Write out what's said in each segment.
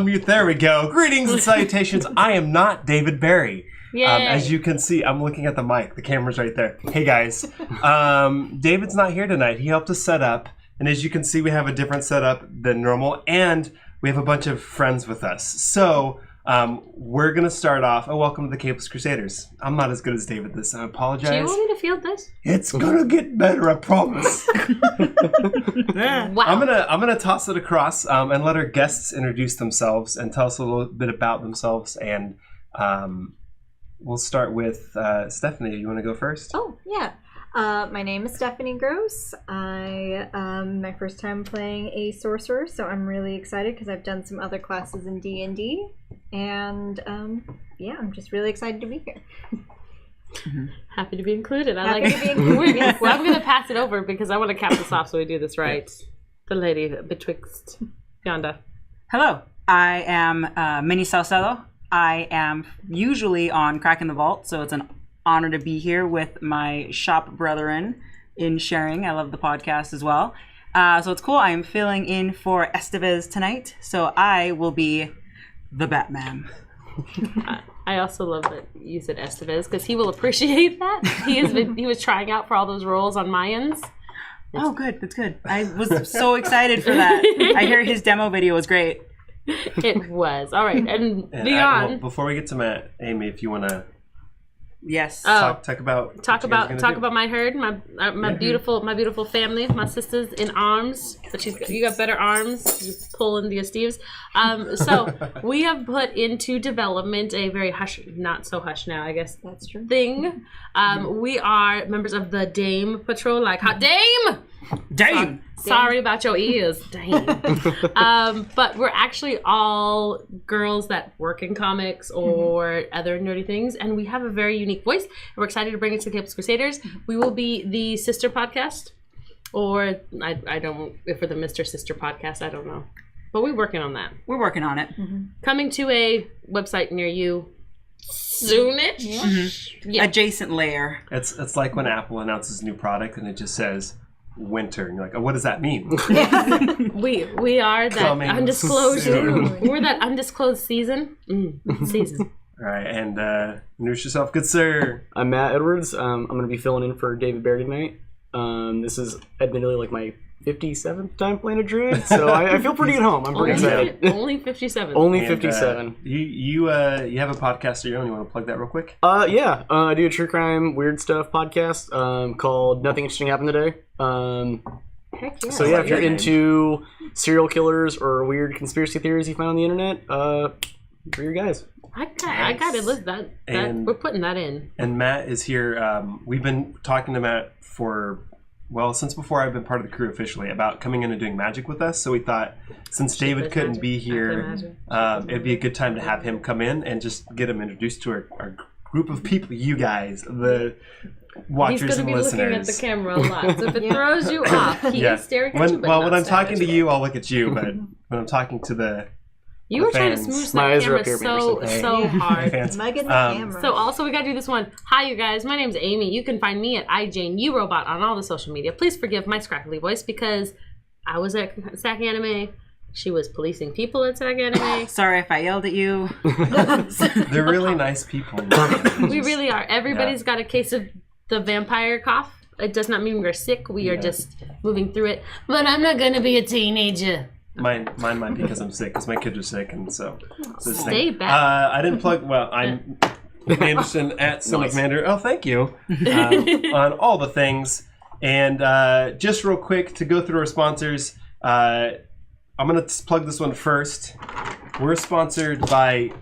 unmute. There we go. Greetings and salutations. I am not David Barry. As you can see, I'm looking at the mic. The camera's right there. Hey, guys. David's not here tonight. He helped us set up. And as you can see, we have a different setup than normal. And we have a bunch of friends with us. So we're going to start off. Oh, welcome to the Capeless Crusaders. I'm not as good as David this time. I apologize. Do you want me to field this? It's going to get better, I promise. Wow. I'm gonna toss it across and let our guests introduce themselves and tell us a little bit about themselves. And we'll start with Stephanie. You want to go first? Oh, yeah. My name is Stephanie Gross. I my first time playing a sorcerer, so I'm really excited because I've done some other classes in D&D, and yeah, I'm just really excited to be here. Happy to be included. Happy to be included. Yes. Well, I'm going to pass it over because I want to cap this off so we do this right. Yes. The lady betwixt yonder. Hello, I am Minnie Salcedo. I am usually on Cracking the Vault, so it's an honor to be here with my shop brethren in sharing. I love the podcast as well. So it's cool. I am filling in for Estevez tonight, so I will be the Batman. I also love that you said Estevez because he will appreciate that. He was trying out for all those roles on Mayans. Oh, good. That's good. I was so excited for that. I hear his demo video was great. It was. All right. And Leon. Before we get to Matt, Amy, if you want to yes talk about my herd, my beautiful family, my sisters in arms. But you got better arms. You pull in the Steves. So we have put into development a very not so hush now, I guess that's true thing. We are members of the Dame Patrol, like hot Dame. Sorry about your ears, Dame. But we're actually all girls that work in comics or other nerdy things, and we have a very unique voice. And we're excited to bring it to the Capeless Crusaders. We will be the sister podcast, or I don't. If we're the Mr. Sister podcast, I don't know, but we're working on that. We're working on it. Coming to a website near you soonish. Yeah. Adjacent layer. It's like when Apple announces a new product and it just says winter, and you're like, oh, what does that mean? we are that Coming undisclosed soon. We're that undisclosed season. Season. All right, and introduce yourself, good sir. I'm Matt Edwards. I'm going to be filling in for David Barry tonight. This is admittedly like my 57th time playing a druid, so I feel pretty at home. I'm pretty excited. Only 57. Only 57. You have a podcast of your own. You want to plug that real quick? Yeah. I do a true crime weird stuff podcast called Nothing Interesting Happened Today. Heck yeah. So yeah, if you're into serial killers or weird conspiracy theories you find on the internet, for your guys. I got it. Listen, that we're putting that in. And Matt is here. We've been talking to Matt since before I've been part of the crew officially, about coming in and doing magic with us. So we thought, since David couldn't be here, it'd be a good time to have him come in and just get him introduced to our group of people, you guys, the watchers and listeners. He's going to be looking at the camera a lot. So if it throws you off, he is staring at you, but when I'm talking to you, I'll look at you. But when I'm talking to the You were trying to smooth that camera so hard. Mugging the camera. So also we gotta do this one. Hi you guys, my name's Amy. You can find me at iJaneURobot on all the social media. Please forgive my scrackly voice because I was at Sack Anime. She was policing people at Sack Anime. Sorry if I yelled at you. They're really nice people. We really are. Everybody's got a case of the vampire cough. It does not mean we're sick. We are just moving through it. But I'm not gonna be a teenager. Mine might be because I'm sick, because my kids are sick, and so stay back. I didn't plug. Well, I'm Anderson at Sonic Mander. Oh, thank you on all the things. And just real quick to go through our sponsors, I'm gonna plug this one first. We're sponsored by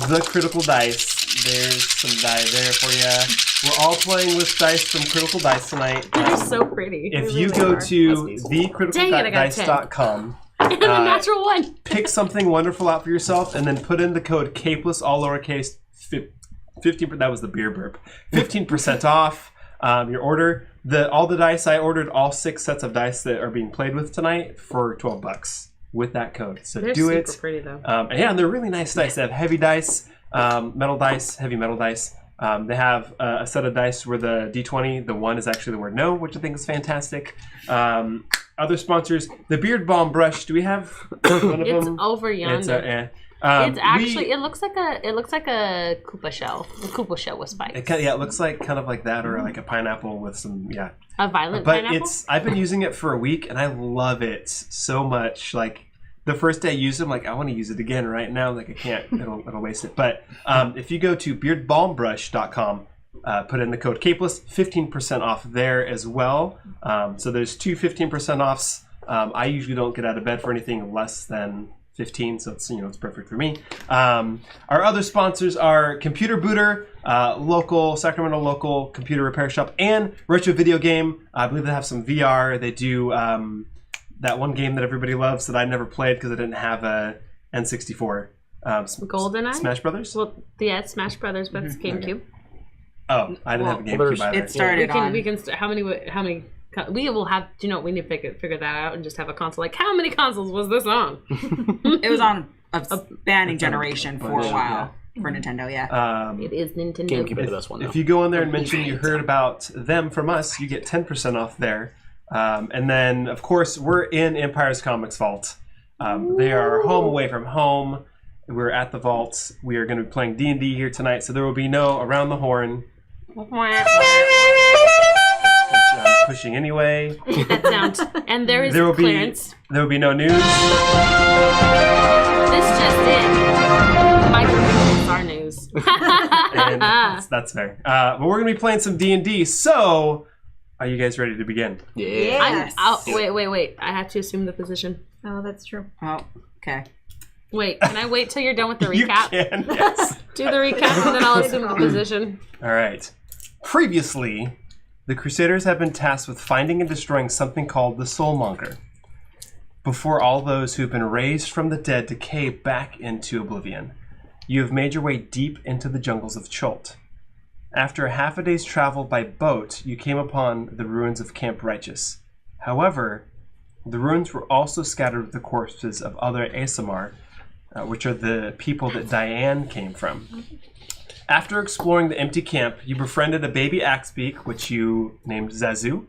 the Critical Dice. There's some die there for you. We're all playing with dice from Critical Dice tonight. They're so pretty. If you go to thecriticaldice.com. And a natural one. Pick something wonderful out for yourself, and then put in the code CAPELESS, all lowercase, 15%. That was the beer burp. 15% off your order. All the dice I ordered, all 6 sets of dice that are being played with tonight for $12 with that code. So they're do it. Super pretty though. And they're really nice dice. They have heavy dice, metal dice, heavy metal dice. They have a set of dice where the D20, the 1 is actually the word no, which I think is fantastic. other sponsors, the Beard Balm brush. Do we have one of It's them? over yonder. It's actually it looks like a Koopa shell. A Koopa shell with spikes. It looks like kind of like that, or like a pineapple with some A violet But pineapple. I've been using it for a week and I love it so much. Like the first day I used it, I'm like, I want to use it again right now. Like I can't, it'll waste it. But if you go to beardbalmbrush.com, put in the code Capeless, 15% off there as well. So there's 15% offs. I usually don't get out of bed for anything less than 15, so it's perfect for me. Our other sponsors are Computer Booter, Sacramento local computer repair shop, and Retro Video Game. I believe they have some VR. They do that one game that everybody loves that I never played because I didn't have a N64. GoldenEye? Smash Brothers? Well, yeah, it's Smash Brothers, but it's GameCube. Oh, I didn't have a GameCube either. It started We can. How many? We will have. Do you know? We need to figure that out and just have a console. Like, how many consoles was this on? It was on a spanning generation for a while for Nintendo. Yeah. It is Nintendo. GameCube is the best one. If you go in there and mention you heard about them from us, you get 10% off there. And then, of course, we're in Empire's Comics Vault. They are home away from home. We're at the vault. We are going to be playing D&D here tonight, so there will be no Around the Horn. I'm pushing anyway. That sound. And there is clearance. There will be no news. This just in. Micronews is our news. And that's fair. But we're going to be playing some D&D, so are you guys ready to begin? Yeah. Yes. Wait. I have to assume the position. Oh, that's true. Oh, okay. Wait, can I wait till you're done with the You recap? can, yes. Do the recap and then I'll assume the position. All right. Previously, the Crusaders have been tasked with finding and destroying something called the Soulmonger, before all those who have been raised from the dead decay back into oblivion. You have made your way deep into the jungles of Chult. After half a day's travel by boat, you came upon the ruins of Camp Righteous. However, the ruins were also scattered with the corpses of other Asamar, which are the people that Diane came from. After exploring the empty camp, you befriended a baby Axebeak, which you named Zazu.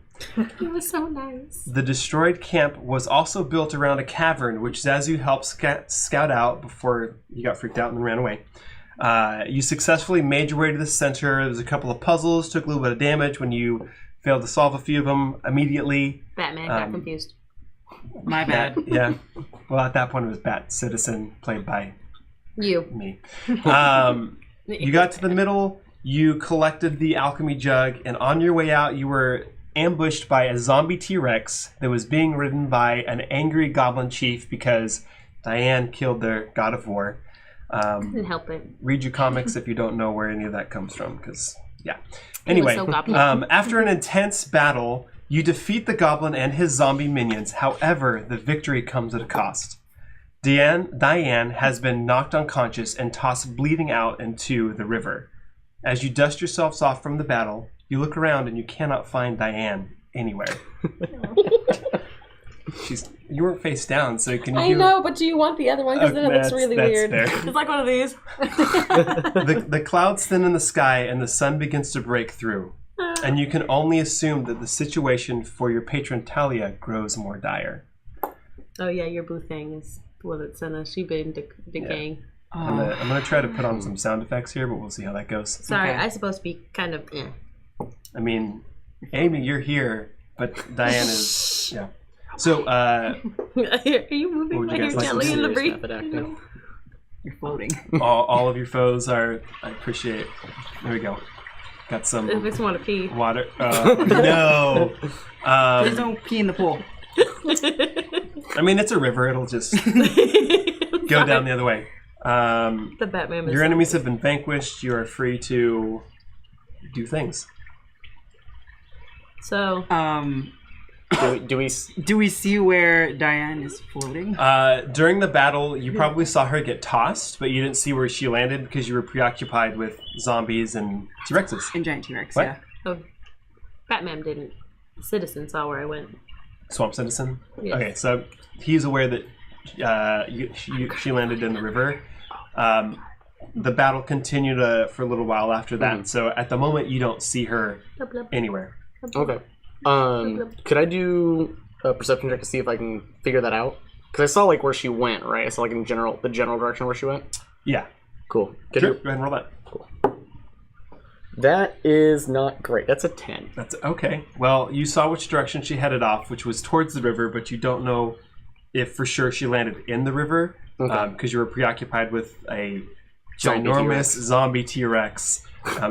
He was so nice. The destroyed camp was also built around a cavern, which Zazu helped scout out before he got freaked out and ran away. You successfully made your way to the center. There was a couple of puzzles, took a little bit of damage when you failed to solve a few of them immediately. Batman got confused. My bad. Yeah. Well, at that point, it was Bat Citizen, played by You. me. You got to the middle, you collected the alchemy jug, and on your way out, you were ambushed by a zombie T-Rex that was being ridden by an angry goblin chief because Diane killed their god of war. Couldn't help it. Read your comics if you don't know where any of that comes from, because, yeah. Anyway, so goblin. after an intense battle, you defeat the goblin and his zombie minions. However, the victory comes at a cost. Diane has been knocked unconscious and tossed bleeding out into the river. As you dust yourselves off from the battle, you look around and you cannot find Diane anywhere. You weren't face down, so can you... I know, but do you want the other one? Because then it looks really weird. Fair. It's like one of these. The clouds thin in the sky and the sun begins to break through. And you can only assume that the situation for your patron Talia grows more dire. Oh yeah, your boo thing is what it's in us. She's been decaying. Yeah. I'm gonna try to put on some sound effects here, but we'll see how that goes. Sorry, Okay. I'm supposed to be kind of. I mean, Amy, you're here, but Diane is... Yeah. So, Are you moving What would my you hair guys like to gently see? in the breeze? Method acting. You're floating. all of your foes are... I appreciate... There we go. Got some It makes me want to pee. water. No! There's no pee in the pool. I mean, it's a river. It'll just go down the other way. The Batman. Your enemies have been vanquished. You are free to do things. So. Do we? Do we see where Diane is floating? During the battle, you probably saw her get tossed, but you didn't see where she landed because you were preoccupied with zombies and T-Rexes. And giant T-Rex, What? yeah. Oh, Batman didn't. Citizen saw where I went. Swamp Citizen? Yes. Okay, so he's aware that she landed in the river. The battle continued for a little while after that, so at the moment you don't see her Blub, blub. anywhere. Okay. Could I do a perception check to see if I can figure that out? Because I saw like where she went, right? I saw like in the general direction where she went. Yeah. Cool. Sure. Go ahead and roll that. Cool. That is not great. That's a 10. That's okay. Well, you saw which direction she headed off, which was towards the river, but you don't know if for sure she landed in the river because you were preoccupied with a ginormous zombie T-Rex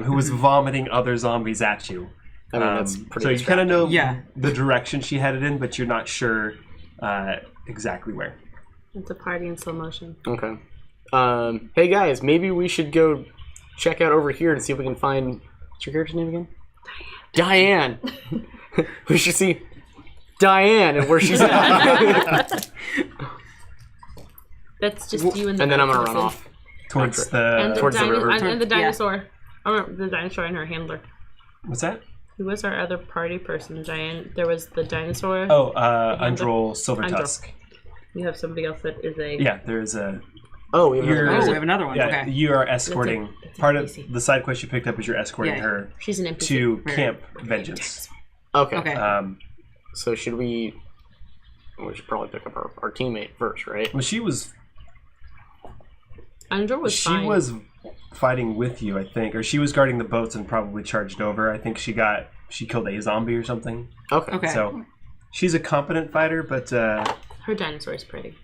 who was vomiting other zombies at you. I mean, that's pretty so you kind of know Yeah. the direction she headed in, but you're not sure exactly where. It's a party in slow motion. Okay. Hey guys, maybe we should go check out over here and see if we can find. What's your character's name again? Diane. We should see Diane and where she's at. That's just you and the And then I'm gonna person. run off Towards And the... the, Towards the river. and the dinosaur. Oh, the dinosaur and her handler. What's that? Who was our other party person, Diane? There was the dinosaur. Oh, Undrol Silvertusk. You have somebody else that is a... Yeah, there's a... Oh, we have You're- another Oh, we have another one. Yeah, Okay. you are escorting... That's a part of NPC. the side quest you picked up is you're escorting Yeah. her She's an NPC. to Right. Camp Vengeance. Okay. Okay. So should we? We should probably pick up our teammate first, right? Well, she was Andrew was fine. fighting with you, I think, or she was guarding the boats and probably charged over. I think she killed a zombie or something. Okay. Okay. So she's a competent fighter, but Her dinosaur is pretty.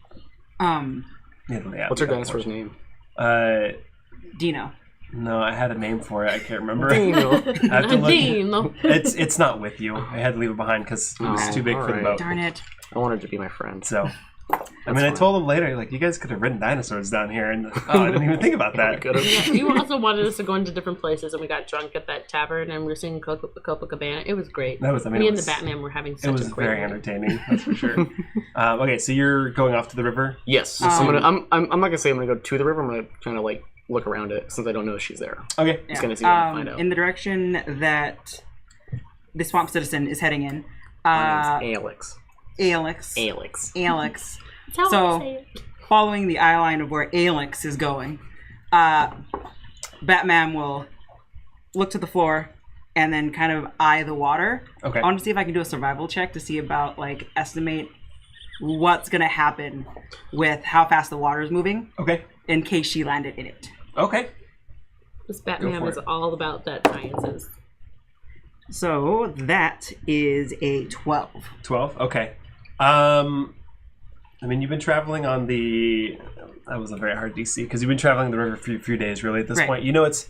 yeah, What's her dinosaur's name? Dino. No, I had a name for it. I can't remember. Dino. I have to look. Dino. It's not with you. I had to leave it behind because it was Oh, too big for the alright. boat. Darn it. I wanted to be my friend. So, I mean, I told him later, like, you guys could have ridden dinosaurs down here, and I didn't even think about that. Yeah, you also wanted us to go into different places, and we got drunk at that tavern, and we were singing Copacabana. It was great. That was, I mean, Me it and was, the Batman were having such It was a great very night. entertaining, that's for sure. Okay, so you're going off to the river. Yes. So I'm not gonna say I'm gonna go to the river. I'm gonna kind of like look around it since I don't know if she's there. Okay. Just gonna see what I can find out. In the direction that the swamp citizen is heading in. My name's Alex. Alex. That's how I So, say it. following the eye line of where Alex is going, Batman will look to the floor and then kind of eye the water. Okay. I want to see if I can do a survival check to see about, like, estimate what's going to happen with how fast the water is moving Okay. in case she landed in it. Okay. This Batman for is it. all about that sciences. So that is a 12. 12? Okay. I mean, you've been traveling on the... That was a very hard DC, because you've been traveling the river for a few days, really, at this Right. point. You know, it's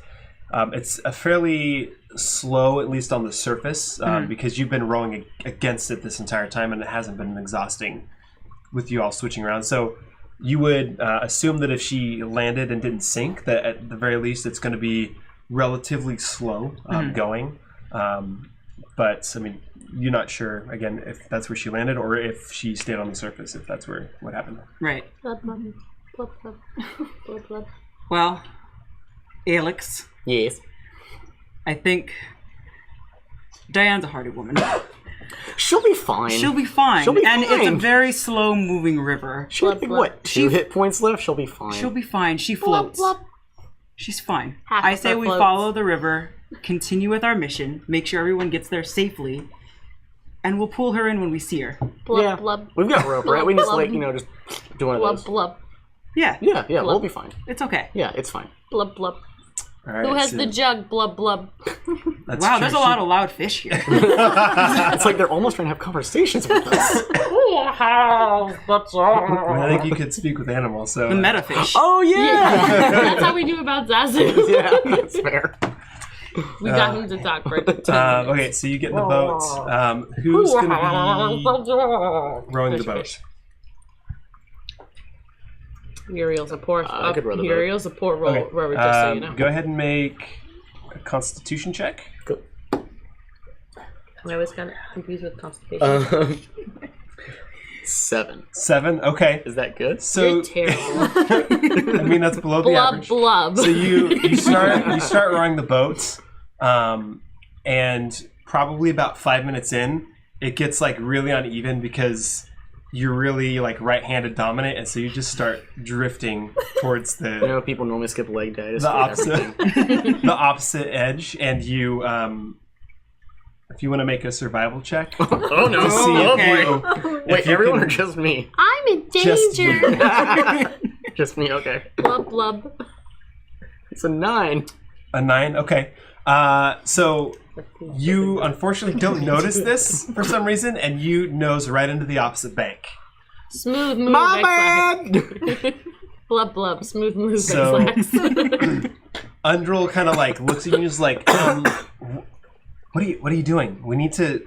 a fairly slow, at least on the surface, because you've been rowing against it this entire time, and it hasn't been exhausting with you all switching around. So you would assume that if she landed and didn't sink, that at the very least it's going to be relatively slow going. But, I mean, you're not sure, again, if that's where she landed or if she stayed on the surface, if that's what happened. Right. Blood, blood, blood, blood, blood, blood. Well, Alex, Yes. I think Diane's a hardy woman. She'll be fine. She'll be fine. She'll be and it's a fine. very slow-moving river. She'll Blub, have, blub. what? 2 hit points left. She'll be fine. She'll be fine. She Blub, floats. blub. She's fine. Half I of say her we floats. follow the river, continue with our mission, make sure everyone gets there safely, and we'll pull her in when we see her. Blub, Yeah. blub, We've got rope, right? We can just Blub. like just do one of blub, those. blub, Yeah, Yeah, we'll Blub. be fine. it's okay. Yeah, it's fine. blub, blub. All right, Who has so the jug? Blub, blub. that's Wow, true. there's a lot of loud fish here. It's like they're almost trying to have conversations with us. I think you could speak with animals, so... The meta fish. Oh yeah. That's how we knew about Zazu. Yeah, that's fair. We got him to talk for 10 minutes. okay, so you get in the boat. Who's going to be rowing the boat? Uriel's a poor. I could row the boat. Uriel's a poor rower, Okay, just so you know. go ahead and make a Constitution check. Go. I always got confused with constipation. 7. 7, okay. Is that good? So, You're terrible. I mean, that's below the blub, average. blub. So you start rowing the boat, and probably about 5 minutes in, it gets like really uneven because you're really like right-handed dominant, and so you just start drifting towards You know, people normally skip leg day. the opposite edge, and you if you want to make a survival check. Oh no! To see Wait, everyone or just me? I'm in Just you. danger. Just me. Okay. Blub blub. It's a 9. A 9. Okay. So you unfortunately don't notice this for some reason, and you nose right into the opposite bank. Smooth move. My X-Lax. bad. Blub blub. Smooth move. So- X-Lax. Undril kind of like looks at you and is like, what are you doing? We need to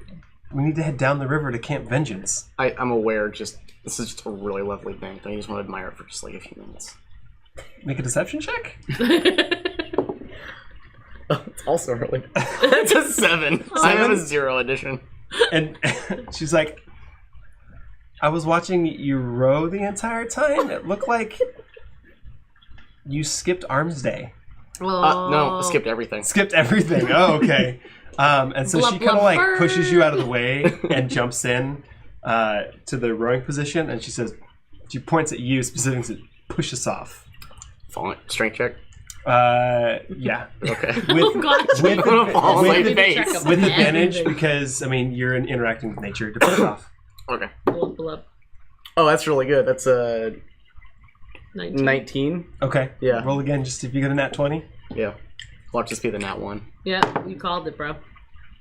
head down the river to Camp Vengeance. I'm aware. This is just a really lovely bank. I just want to admire it for just like a few minutes. Make a deception check. It's also really. It's a 7. I have a 0 edition. And she's like, I was watching you row the entire time. It looked like you skipped Arms Day. No, I skipped everything. Skipped everything. Oh, okay. And so Blub, she kind of blub, like burn. pushes you out of the way and jumps in to the rowing position. And she points at you specifically to push us off. Strength check. Yeah. Okay. Oh god. With, I'm gonna fall on my with, face. with advantage because, I mean, you're interacting with nature to push off. Okay. Blub blub. Oh, that's really good. That's a 19. 19. Okay. Yeah. Roll again just if you get a nat 20. Yeah. Watch this be the nat 1. Yeah, you called it, bro.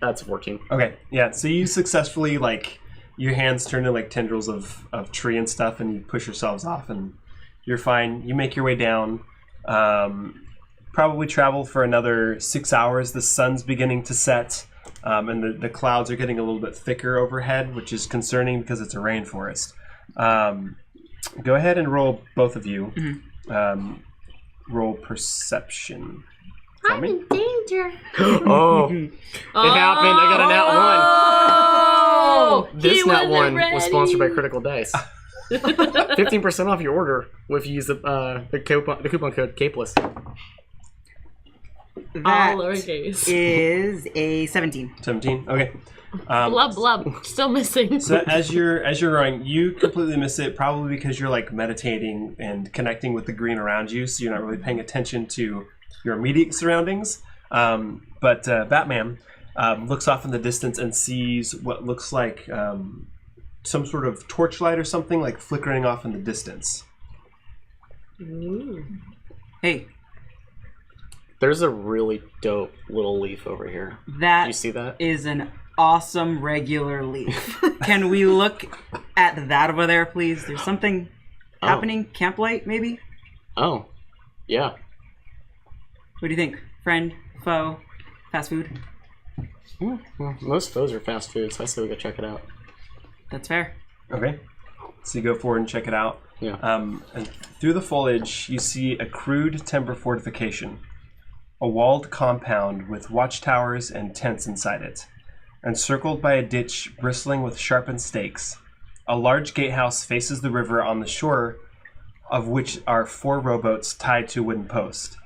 That's 14. Okay. Yeah. So you successfully, like, your hands turn into like tendrils of tree and stuff, and you push yourselves off, and you're fine. You make your way down. Probably travel for another 6 hours. The sun's beginning to set, and the clouds are getting a little bit thicker overhead, which is concerning because it's a rainforest. Go ahead and roll, both of you. Roll perception. I'm in danger. Oh. It happened. I got a nat 1. This nat 1 was sponsored by Critical Dice. 15% off your order if you use the coupon code CAPELESS. That All lowercase. is a 17. 17. Okay. Blub blub. Still missing. So as you're rowing, you completely miss it, probably because you're like meditating and connecting with the green around you, so you're not really paying attention to your immediate surroundings. But Batman looks off in the distance and sees what looks like some sort of torchlight or something like flickering off in the distance. Hey, There's a really dope little leaf over here. that Do you see that? is an awesome regular leaf. Can we look at that over there, please? There's something happening. Camp light, maybe? Oh. Yeah. What do you think? Friend, foe, fast food? Well, most foes are fast food, so I say we go check it out. That's fair. Okay. So you go forward and check it out. Yeah. And through the foliage, you see a crude timber fortification. A walled compound with watchtowers and tents inside it, encircled by a ditch bristling with sharpened stakes. A large gatehouse faces the river on the shore, of which are 4 rowboats tied to a wooden post.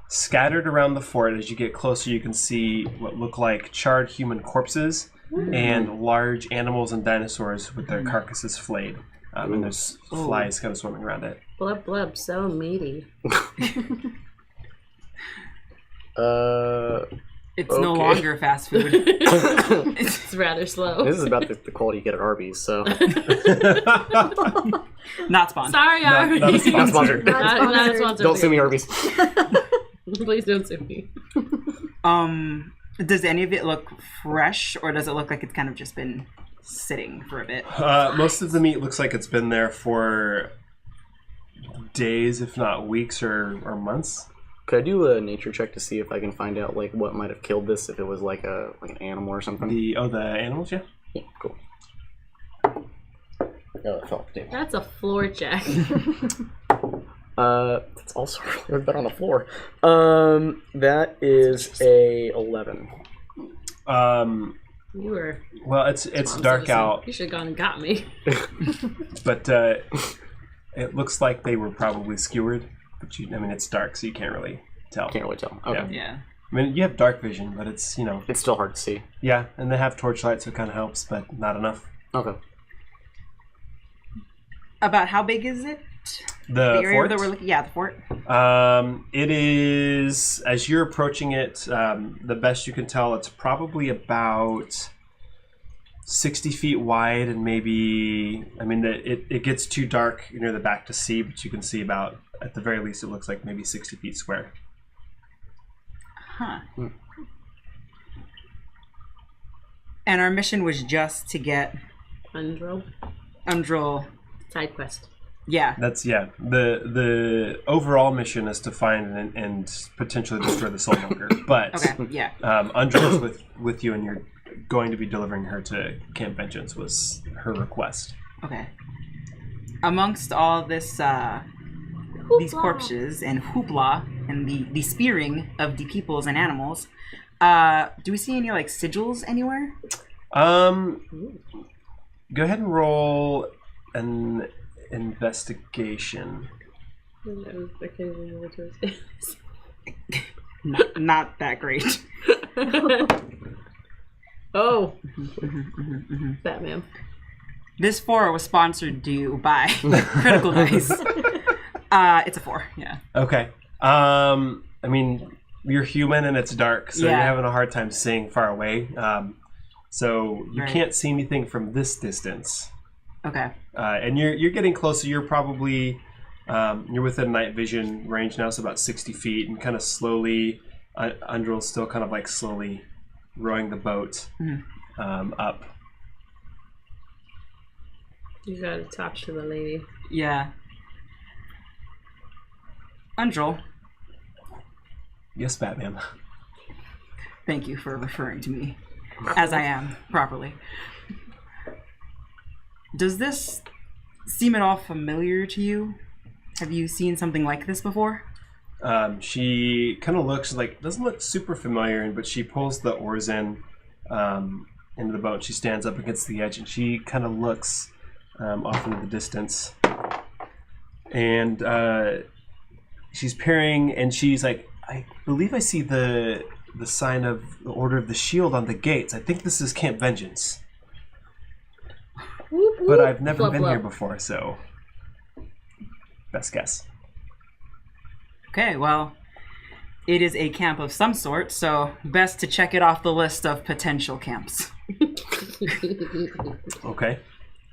Scattered around the fort, as you get closer, you can see what look like charred human corpses and large animals and dinosaurs with their carcasses flayed. And there's flies kind of swimming around it. Blub blub. So meaty. It's no Okay. longer fast food. It's rather slow. This is about the quality you get at Arby's, so. Not sponsored. Sorry, Arby's. not a sponsor. Not sponsored. Not a sponsor. Don't sue me, Arby's. Please don't sue me. Does any of it look fresh, or does it look like it's kind of just been sitting for a bit? Most of the meat looks like it's been there for days, if not weeks or months. Could I do a nature check to see if I can find out like what might have killed this? If it was like an animal or something. The animals, yeah. Yeah, cool. Oh, it fell. Damn. That's a floor check. It's also really bad on the floor. That is a 11. You were. Well, it's dark out, You should have gone and got me. but it looks like they were probably skewered. But it's dark, so you can't really tell. Can't really tell. Okay. Yeah. I mean, you have dark vision, but it's It's still hard to see. yeah, and they have torchlight, so it kind of helps, but not enough. Okay. About how big is it? The area fort. that we're looking. Yeah, the fort. It is, as you're approaching it, the best you can tell, it's probably about 60 feet wide, and maybe, I mean, it gets too dark near the back to see, but you can see about, at the very least, it looks like maybe 60 feet square. Huh. And our mission was just to get Undril. Side quest. Yeah. That's, yeah. The overall mission is to find and potentially destroy the Soulmonger. But Okay, yeah. Undril's with you, and you're going to be delivering her to Camp Vengeance was her request. Okay. Amongst all this, these corpses and hoopla and the spearing of the peoples and animals, do we see any like sigils anywhere? Go ahead and roll an investigation. Not that great. Oh. Batman. This 4 was sponsored to you by Critical Dice. It's a 4, yeah. Okay. I mean, you're human and it's dark, so Yeah. you're having a hard time seeing far away. So you Right. can't see anything from this distance. Okay. And you're getting closer. You're probably you're within night vision range now, so about 60 feet, and kind of slowly, Undril's still kind of like slowly rowing the boat up. You gotta talk to the lady. Yeah. Undril, Yes, Batman. thank you for referring to me as I am properly. Does this seem at all familiar to you? Have you seen something like this before? She kind of looks like, doesn't look super familiar, but she pulls the oars in into the boat. She stands up against the edge, and she kind of looks off into the distance. And she's peering, and she's like, I believe I see the sign of the Order of the Shield on the gates. I think this is Camp Vengeance. Whoop, whoop. But I've never Flub, been flub. here before, so best guess. Okay, well, it is a camp of some sort, so best to check it off the list of potential camps. Okay.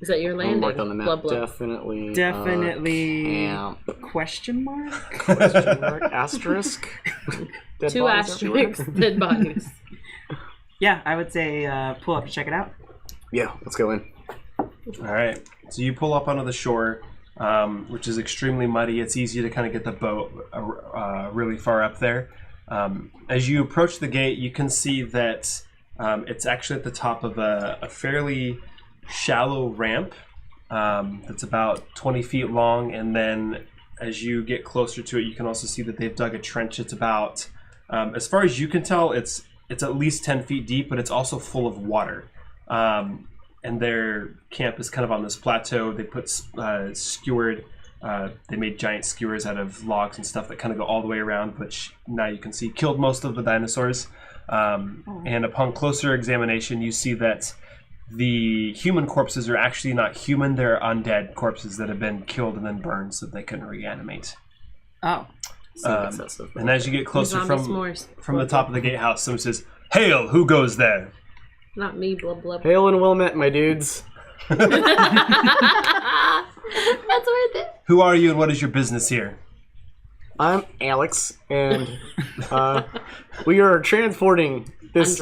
Is that your landing? Marked on the map. Blub, blub. Definitely. Definitely. Camp. Question mark? Question mark? Asterisk? Dead 2 bodies everywhere? asterisks, dead bodies. Yeah, I would say pull up to check it out. Yeah, let's go in. All right. So you pull up onto the shore, which is extremely muddy. It's easy to kind of get the boat really far up there. As you approach the gate, you can see that it's actually at the top of a fairly shallow ramp that's about 20 feet long. And then as you get closer to it, you can also see that they've dug a trench. It's about, as far as you can tell, it's at least 10 feet deep, but it's also full of water. And their camp is kind of on this plateau. They put skewered, they made giant skewers out of logs and stuff that kind of go all the way around, which now you can see killed most of the dinosaurs. And upon closer examination, you see that the human corpses are actually not human. They're undead corpses that have been killed and then burned so they couldn't reanimate. Oh. And as you get closer Zombie s'mores. from the top of the gatehouse, someone says, "Hail, who goes there?" Not me, blub blub. Hail and well met, my dudes. That's worth it. Who are you and what is your business here? I'm Alex, and we are transporting this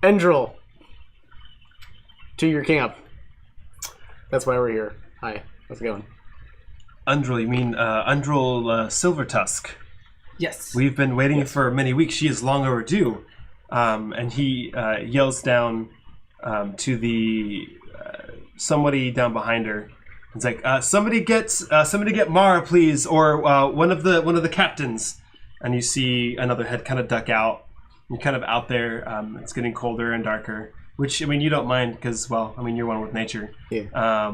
Endril to your camp. That's why we're here. Hi, how's it going? Undril, you mean Undril Silvertusk? Yes. We've been waiting for many weeks. She is long overdue. And he yells down to the somebody down behind her. It's like, somebody get Mara, please, or one of the captains. And you see another head kind of duck out. You're kind of out there. It's getting colder and darker, which, I mean, you don't mind because, well, I mean, you're one with nature. Yeah.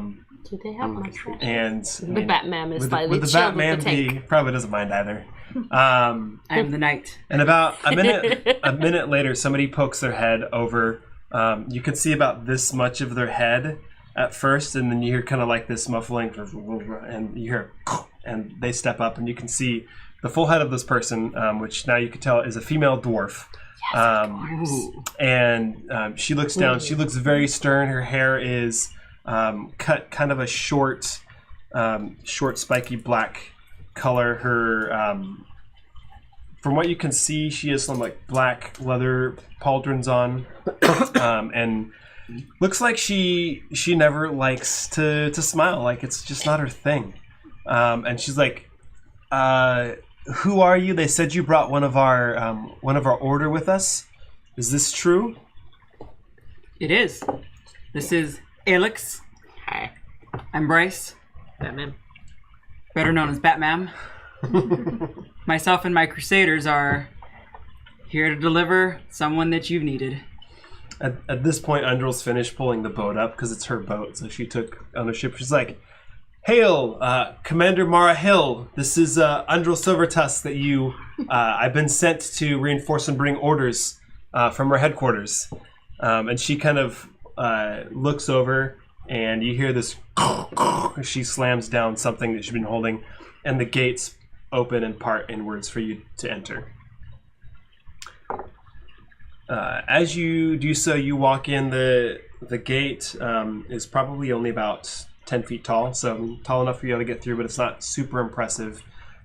Do they have mustaches? And I The mean, Batman is with slightly the chilled Batman, with the tank. he probably doesn't mind either. I am the knight. And about a minute later, somebody pokes their head over. You can see about this much of their head at first, and then you hear kind of like this muffling, and you hear, and they step up, and you can see the full head of this person, which now you can tell is a female dwarf. And she looks down. She looks very stern. Her hair is cut kind of a short, spiky black color. Her, from what you can see, she has some like black leather pauldrons on, and looks like she never likes to smile. Like it's just not her thing. And she's like, "Who are you? They said you brought one of our order with us. Is this true?" It is. This is Alex. Hi. I'm Bryce, Batman. better known as Batman. Myself and my Crusaders are here to deliver someone that you've needed. At this point, Undrill's finished pulling the boat up because it's her boat, so she took ownership. She's like, "Hail, Commander Mara Hill. This is Undrill Silvertusk that I've been sent to reinforce and bring orders from our headquarters." And she kind of looks over, and you hear this. She slams down something that she's been holding, and the gates open and part inwards for you to enter. As you do so, you walk in. The gate is probably only about 10 feet tall, so tall enough for you to get through, but it's not super impressive.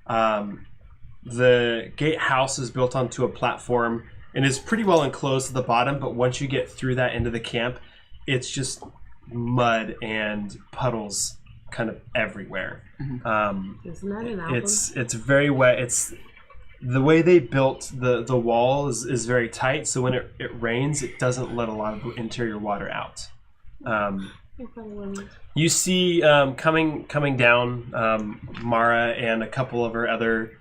The gatehouse is built onto a platform and is pretty well enclosed at the bottom, but once you get through that into the camp, it's just mud and puddles kind of everywhere. Isn't that an album? It's very wet. It's the way they built the wall is very tight, so when it rains, it doesn't let a lot of interior water out. You see coming down Mara and a couple of her other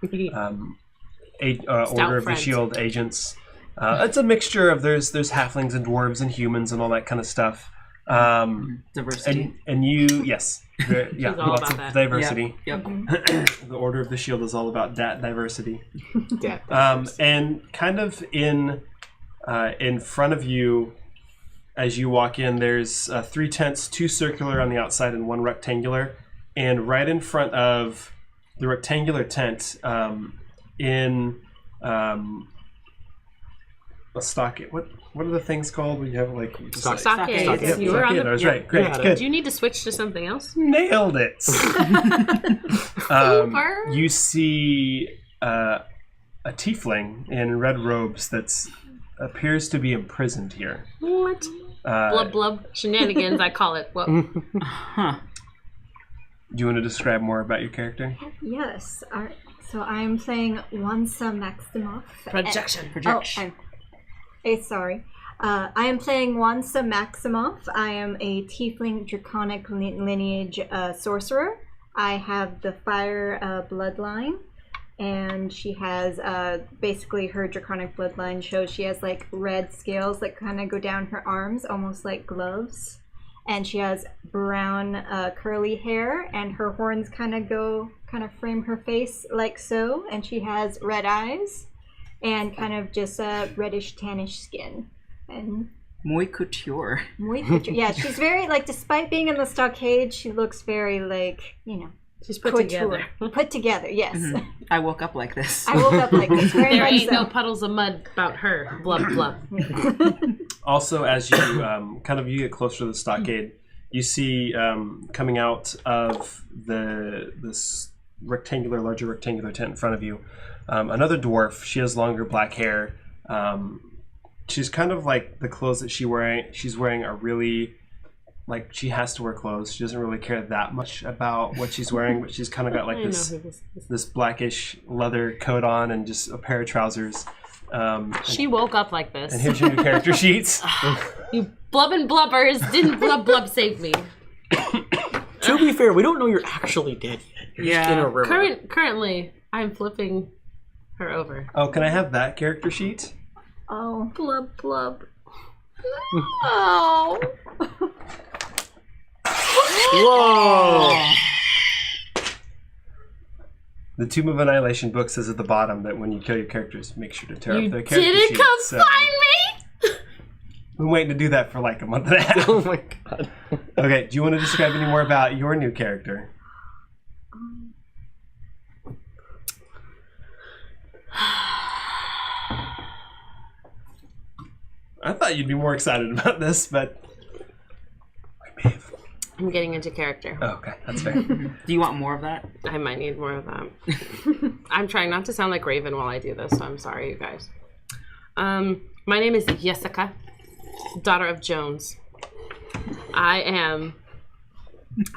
Order of the Shield agents. It's a mixture of there's halflings and dwarves and humans and all that kind of stuff. Diversity. And you, yes, yeah, all lots about of that. diversity. Yep. The Order of the Shield is all about that diversity. Yeah. And kind of in front of you, as you walk in, there's 3 tents, 2 circular on the outside and 1 rectangular. And right in front of the rectangular tent, in a stockade. What are the things called? We have like Stockade. Yep, You were on stockade. the. I was right. Great. Yeah. Good. Do you need to switch to something else? Nailed it. Super. You see a tiefling in red robes that appears to be imprisoned here. What? Blub blub shenanigans, I call it. What? Huh. Do you want to describe more about your character? Yes. So I'm playing Wansa Maximoff. Projection. Sorry. I am playing Wansa Maximoff. I am a tiefling draconic lineage sorcerer. I have the fire bloodline, and she has basically her draconic bloodline shows she has like red scales that kind of go down her arms, almost like gloves. And she has brown curly hair, and her horns kind of frame her face like so. And she has red eyes, and kind of just a reddish tannish skin. And Muy couture. yeah, she's very like, despite being in the stockade, she looks very like, She's put couture. together. Put together, yes. I woke up like this. I woke up like this. Very There much ain't so. no puddles of mud about her. Blub blub. Also, as you you get closer to the stockade, you see coming out of this larger rectangular tent in front of you, another dwarf. She has longer black hair. She's kind of like the clothes that she's wearing are really like she has to wear clothes. She doesn't really care that much about what she's wearing, but she's kind of got like this blackish leather coat on and just a pair of trousers. She woke up like this. And here's your new character sheets. You blubbing blubbers didn't blub blub save me. To be fair, we don't know you're actually dead yet. You're just in a river. Currently, I'm flipping her over. Oh, can I have that character sheet? Oh. Blub blub. No. Whoa! The Tomb of Annihilation book says at the bottom that when you kill your characters, make sure to tear up their character Didn't sheet. come So find me. we've been waiting to do that for like a month and a half. Oh my god. Okay, do you want to describe any more about your new character? thought you'd be more excited about this, but we may have. I'm getting into character. Oh, okay, that's fair. Do you want more of that? I might need more of that. I'm trying not to sound like Raven while I do this, so I'm sorry, you guys. My name is Jessica, daughter of Jones. I am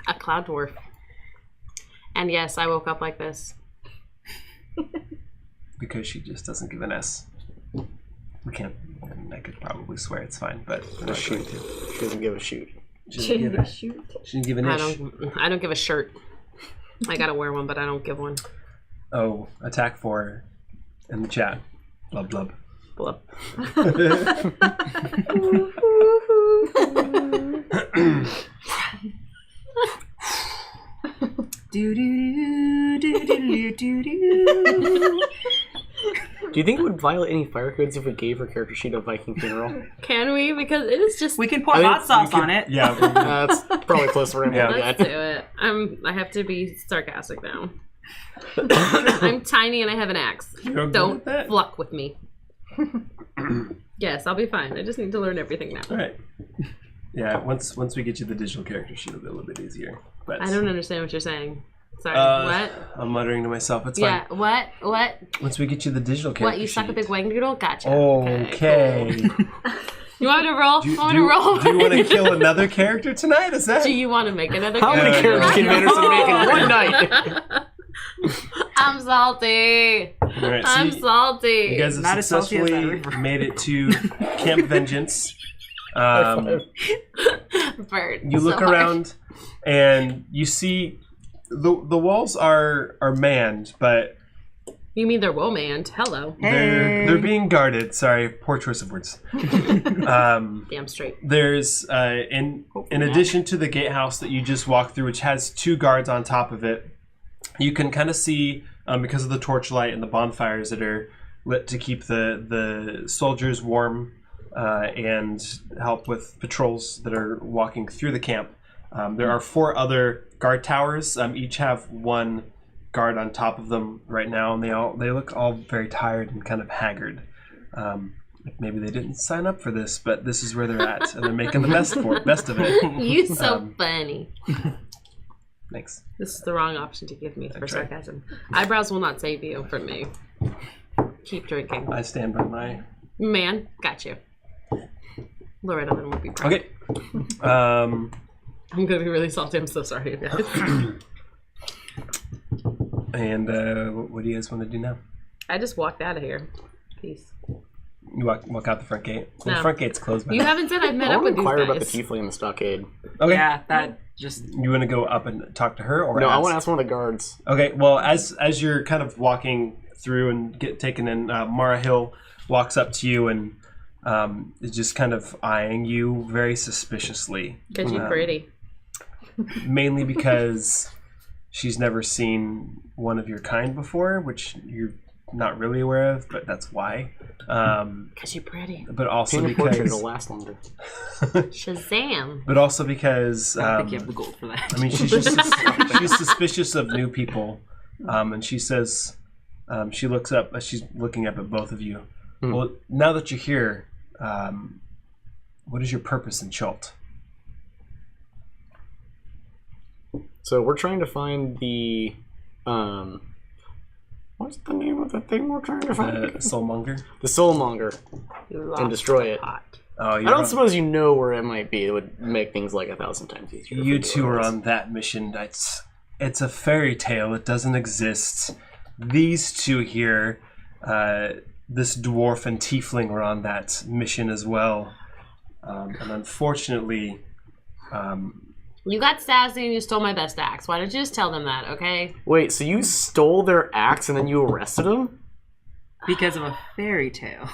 a cloud dwarf. And yes, I woke up like this. Because she just doesn't give an S. We can't. I could probably swear it's fine, but we're not going to. She doesn't give a shoot. She didn't give an ish. I don't give a shirt. I gotta wear one, but I don't give one. Oh, attack 4 in the chat. Blub blub. Blub. Do you think it would violate any fire codes if we gave her character sheet a Viking funeral? Can we? Because it is just. We can pour hot sauce on it. Yeah. That's probably close for him. Yeah. Let's do it. I have to be sarcastic now. I'm tiny and I have an axe. Don't fluck with me. Yes, I'll be fine. I just need to learn everything now. All right. Yeah. Once we get you the digital character sheet, it'll be a little bit easier. But I don't understand what you're saying. Sorry. What? I'm muttering to myself. It's Yeah. fine. What? Once we get you the digital character What? You sheet. suck a big wang noodle? Gotcha. Okay. Cool. You want me to roll? Do you roll? want to kill another character tonight? Is that? Do you want to make another How many character? characters can Anderson make in one night? I'm salty. All right, so I'm salty. You guys have Not as salty as that successfully river. made it to Camp Vengeance. Bird. You look so hard. around, and you see the walls are manned, but You mean they're woe-manned? Hello. they're being guarded. Sorry, poor choice of words. Damn straight. There's in addition to the gatehouse that you just walked through, which has 2 guards on top of it, you can kind of see because of the torchlight and the bonfires that are lit to keep the soldiers warm and help with patrols that are walking through the camp. There are 4 other guard towers. Each have 1 guard on top of them right now, and they look all very tired and kind of haggard. Maybe they didn't sign up for this, but this is where they're at, and they're making the best of it. You so funny. Thanks. This is the wrong option to give me for That's right. sarcasm. Eyebrows will not save you from me. Keep drinking. I stand by my. Man, got you. Loretta Lynn would be proud. Okay. I'm gonna be really salty. I'm so sorry, guys. And what do you guys want to do now? I just walked out of here. Peace. You walk out the front gate. Well, No. the front gate's closed. By You now. haven't said I've met I up want with to these inquire about the guys. tiefling in the stockade. Okay. Yeah, that just. You want to go up and talk to her, or No, I ask? want to ask one of the guards. Okay. Well, as you're kind of walking through and get taken in, Mara Hill walks up to you and is just kind of eyeing you very suspiciously. Because you're pretty. Mainly because she's never seen one of your kind before, which you're not really aware of, but that's why. Because you're pretty. But also Paint a portrait, because. it'll last longer. Shazam. But also because. I think you have the gold for that. I mean, she's just she's suspicious of new people, and she says, she looks up as she's looking up at both of you. Well, now that you're here, what is your purpose in Chult? So we're trying to find the what's the name of the thing we're trying to find? Soulmonger. The Soulmonger, You lost and destroy it. pot. Oh, I don't suppose you know where it might be. It would make things like 1,000 times easier. You two are on that mission. It's a fairy tale. It doesn't exist. These two here, this dwarf and tiefling, were on that mission as well. And unfortunately, You got sassy and you stole my best axe. Why don't you just tell them that, okay? Wait, so you stole their axe and then you arrested them? Because of a fairy tale.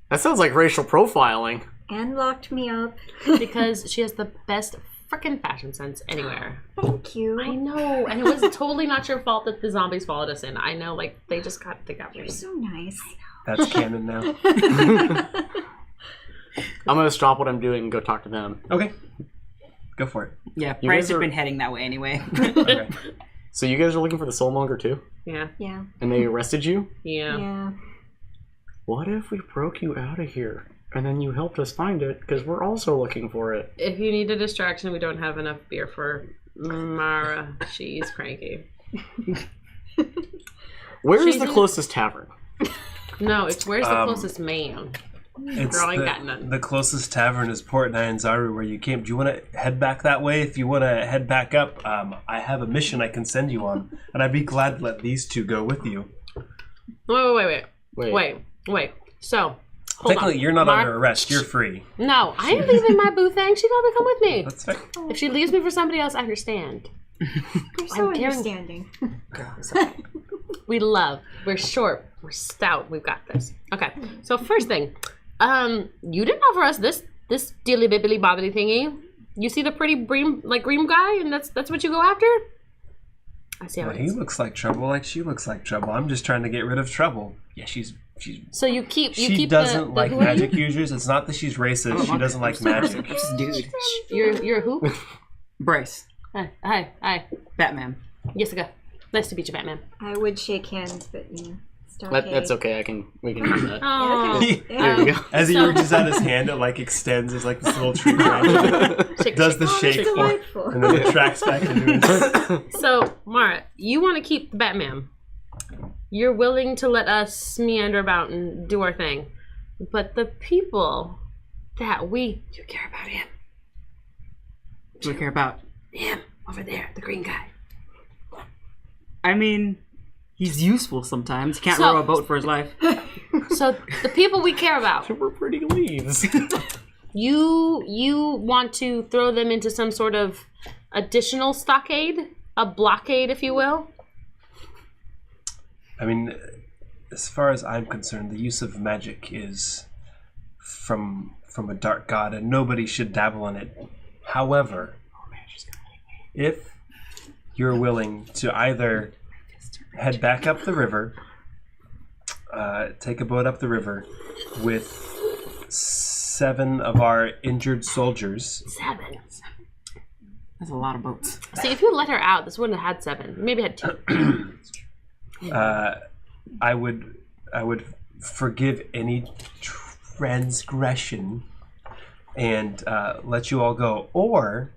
That sounds like racial profiling. And locked me up. Because she has the best freaking fashion sense anywhere. Thank you. I know, and it was totally not your fault that the zombies followed us in. I know, like they got me. You're so nice. that's canon now. I'm gonna stop what I'm doing and go talk to them. Okay, go for it. Yeah, You Bryce guys had are- been heading that way anyway. Okay. So you guys are looking for the Soulmonger too? Yeah, Yeah. And they arrested you? yeah. Yeah. What if we broke you out of here? And then you helped us find it because we're also looking for it. If you need a distraction, we don't have enough beer for Mara. She's cranky. Where's the closest tavern? No, it's where's the closest man? It's Girl, I ain't got nothing. the closest tavern is Port Nyanzaru, where you came. Do you want to head back that way? If you want to head back up, I have a mission I can send you on, and I'd be glad to let these two go with you. Wait. So, hold Technically, on. you're not Mark- under arrest. You're free. No, I ain't leaving my boo thing. She gotta come with me. That's fair. If she leaves me for somebody else, I understand. You're so I'm caring- understanding. We love. We're short. We're stout. We've got this. Okay. So first thing, you didn't offer us this dilly bibbly bobbly thingy. You see the pretty green guy, and that's what you go after. I see how Well, it he is. looks like trouble, like she looks like trouble. I'm just trying to get rid of trouble. Yeah, she's. So you keep She doesn't like magic users. It's not that she's racist. She doesn't like magic. Dude. You're who? Bryce. Hi. Batman. Jessica. Nice to meet you, Batman. I would shake hands, but stockade. That's okay. We can do that. Oh. There we go. As he reaches out his hand, it like extends as like this little tree branch. Does the shake for, delightful. and then it tracks back into it. So, Mara, you want to keep the Batman. You're willing to let us meander about and do our thing. But the people that you care about him. Do we care about? Him, over there, the green guy. I mean, he's useful sometimes. He can't So- row a boat for his life. So, the people we care about, We're pretty leaves. you want to throw them into some sort of additional stockade? A blockade, if you will? I mean, as far as I'm concerned, the use of magic is from a dark god, and nobody should dabble in it. However, if you're willing to either head back up the river, take a boat up the river with 7 of our injured soldiers. 7. That's a lot of boats. See, if you let her out, this wouldn't have had 7. Maybe had 2. I would forgive any transgression and let you all go. Or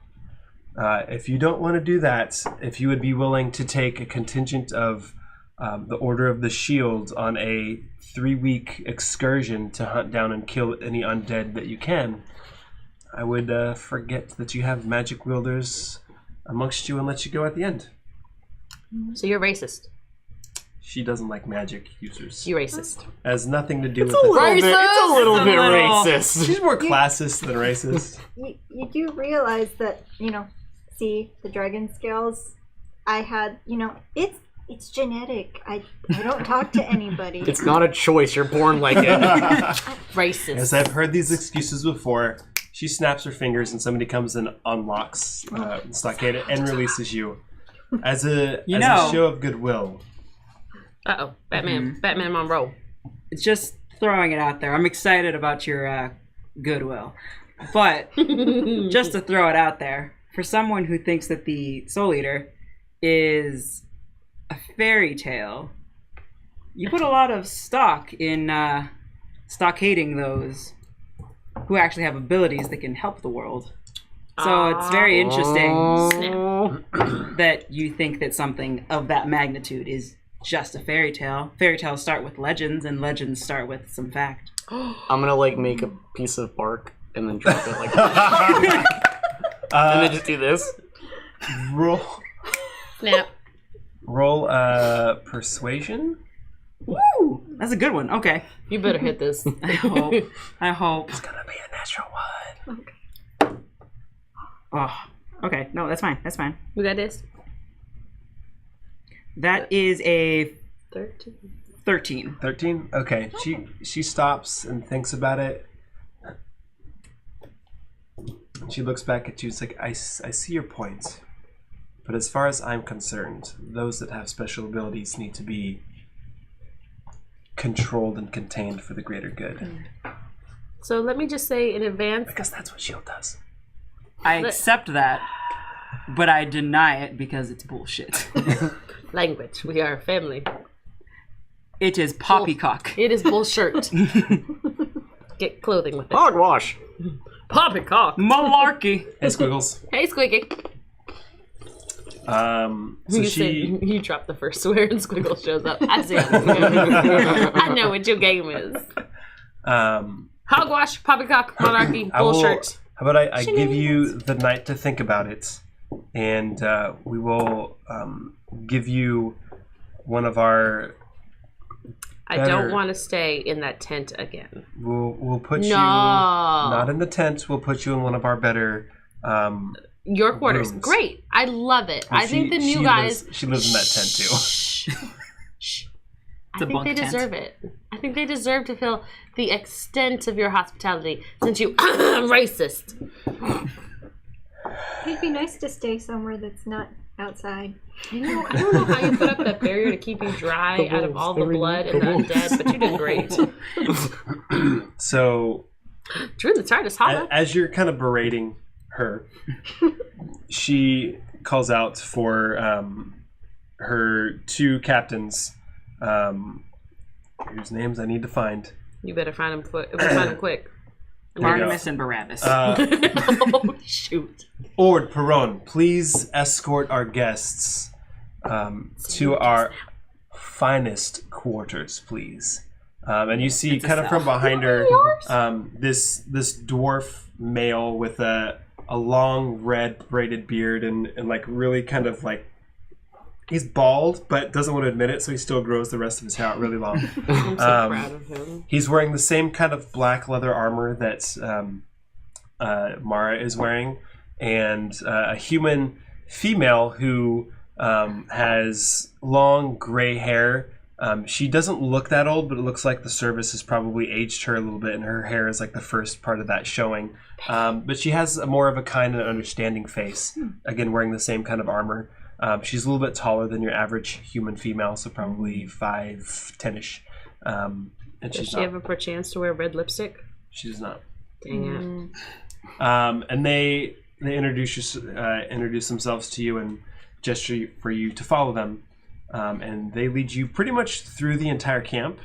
if you don't want to do that, if you would be willing to take a contingent of the Order of the Shield on a 3-week excursion to hunt down and kill any undead that you can, I would forget that you have magic wielders amongst you and let you go at the end. So you're racist. She doesn't like magic users. You're racist. Has nothing to do with It's a little bit A little. racist. She's more classist than racist. You do realize that, see, the dragon scales, I had, it's genetic. I don't talk to anybody. It's not a choice. You're born like it. Racist. As I've heard these excuses before, she snaps her fingers and somebody comes and unlocks stockade and releases you. As a show of goodwill. Uh-oh. Batman Monroe. It's just throwing it out there. I'm excited about your goodwill. But just to throw it out there, for someone who thinks that the Soul Eater is a fairy tale, you put a lot of stock in stockading those who actually have abilities that can help the world. So it's very interesting Snap. that you think that something of that magnitude is just a fairy tale. Fairy tales start with legends, and legends start with some fact. I'm gonna make a piece of bark and then drop it and then just do this. Roll Snap. persuasion. Woo! That's a good one. Okay. You better hit this. I hope. It's gonna be a natural one. Oh, okay. No, that's fine. That's fine. We got this. That is a 13. 13. 13? Okay. She stops and thinks about it. She looks back at you. It's like, I see your point. But as far as I'm concerned, those that have special abilities need to be controlled and contained for the greater good. So let me just say in advance. Because that's what S.H.I.E.L.D. does. I accept that, but I deny it because it's bullshit. Language. We are a family. It is poppycock. It is bullshit. get clothing with it. Hogwash. Poppycock. Malarkey. Hey, Squiggles. Hey, Squeaky. So You drop the first swear and Squiggle shows up. I see. I know what your game is. Hogwash, poppycock, monarchy, bullshit. How about I give you the night to think about it, and we will give you one of our. I don't want to stay in that tent again. We'll put you not in the tent. We'll put you in one of our better. Your quarters, rooms. Great. I love it. I think the new guys. She lives in that tent too. I think they deserve it. I think they deserve to feel the extent of your hospitality, since you racist. It'd be nice to stay somewhere that's not outside. I don't know how you put up that barrier to keep you dry out of all the blood and the undead, but you did great. So, Truth, it's hard. It's hot. as you're kind of berating her, she calls out for her two captains, whose names I need to find. You better find him quick. Find him quick. Barnabas and Barabbas. Oh, shoot. Ord Perron, please escort our guests to our finest quarters, please. And you see, kind of from behind her, this dwarf male with a long red braided beard and like really kind of like. He's bald, but doesn't want to admit it, so he still grows the rest of his hair out really long. I'm so proud of him. He's wearing the same kind of black leather armor that Mara is wearing, and a human female who has long gray hair. She doesn't look that old, but it looks like the service has probably aged her a little bit, and her hair is like the first part of that showing. But she has more of a kind and understanding face, again, wearing the same kind of armor. She's a little bit taller than your average human female, so probably 5'10"ish. And Does she have a perchance to wear red lipstick? She does not. Dang it. And they introduce themselves to you and gesture for you to follow them. And they lead you pretty much through the entire camp.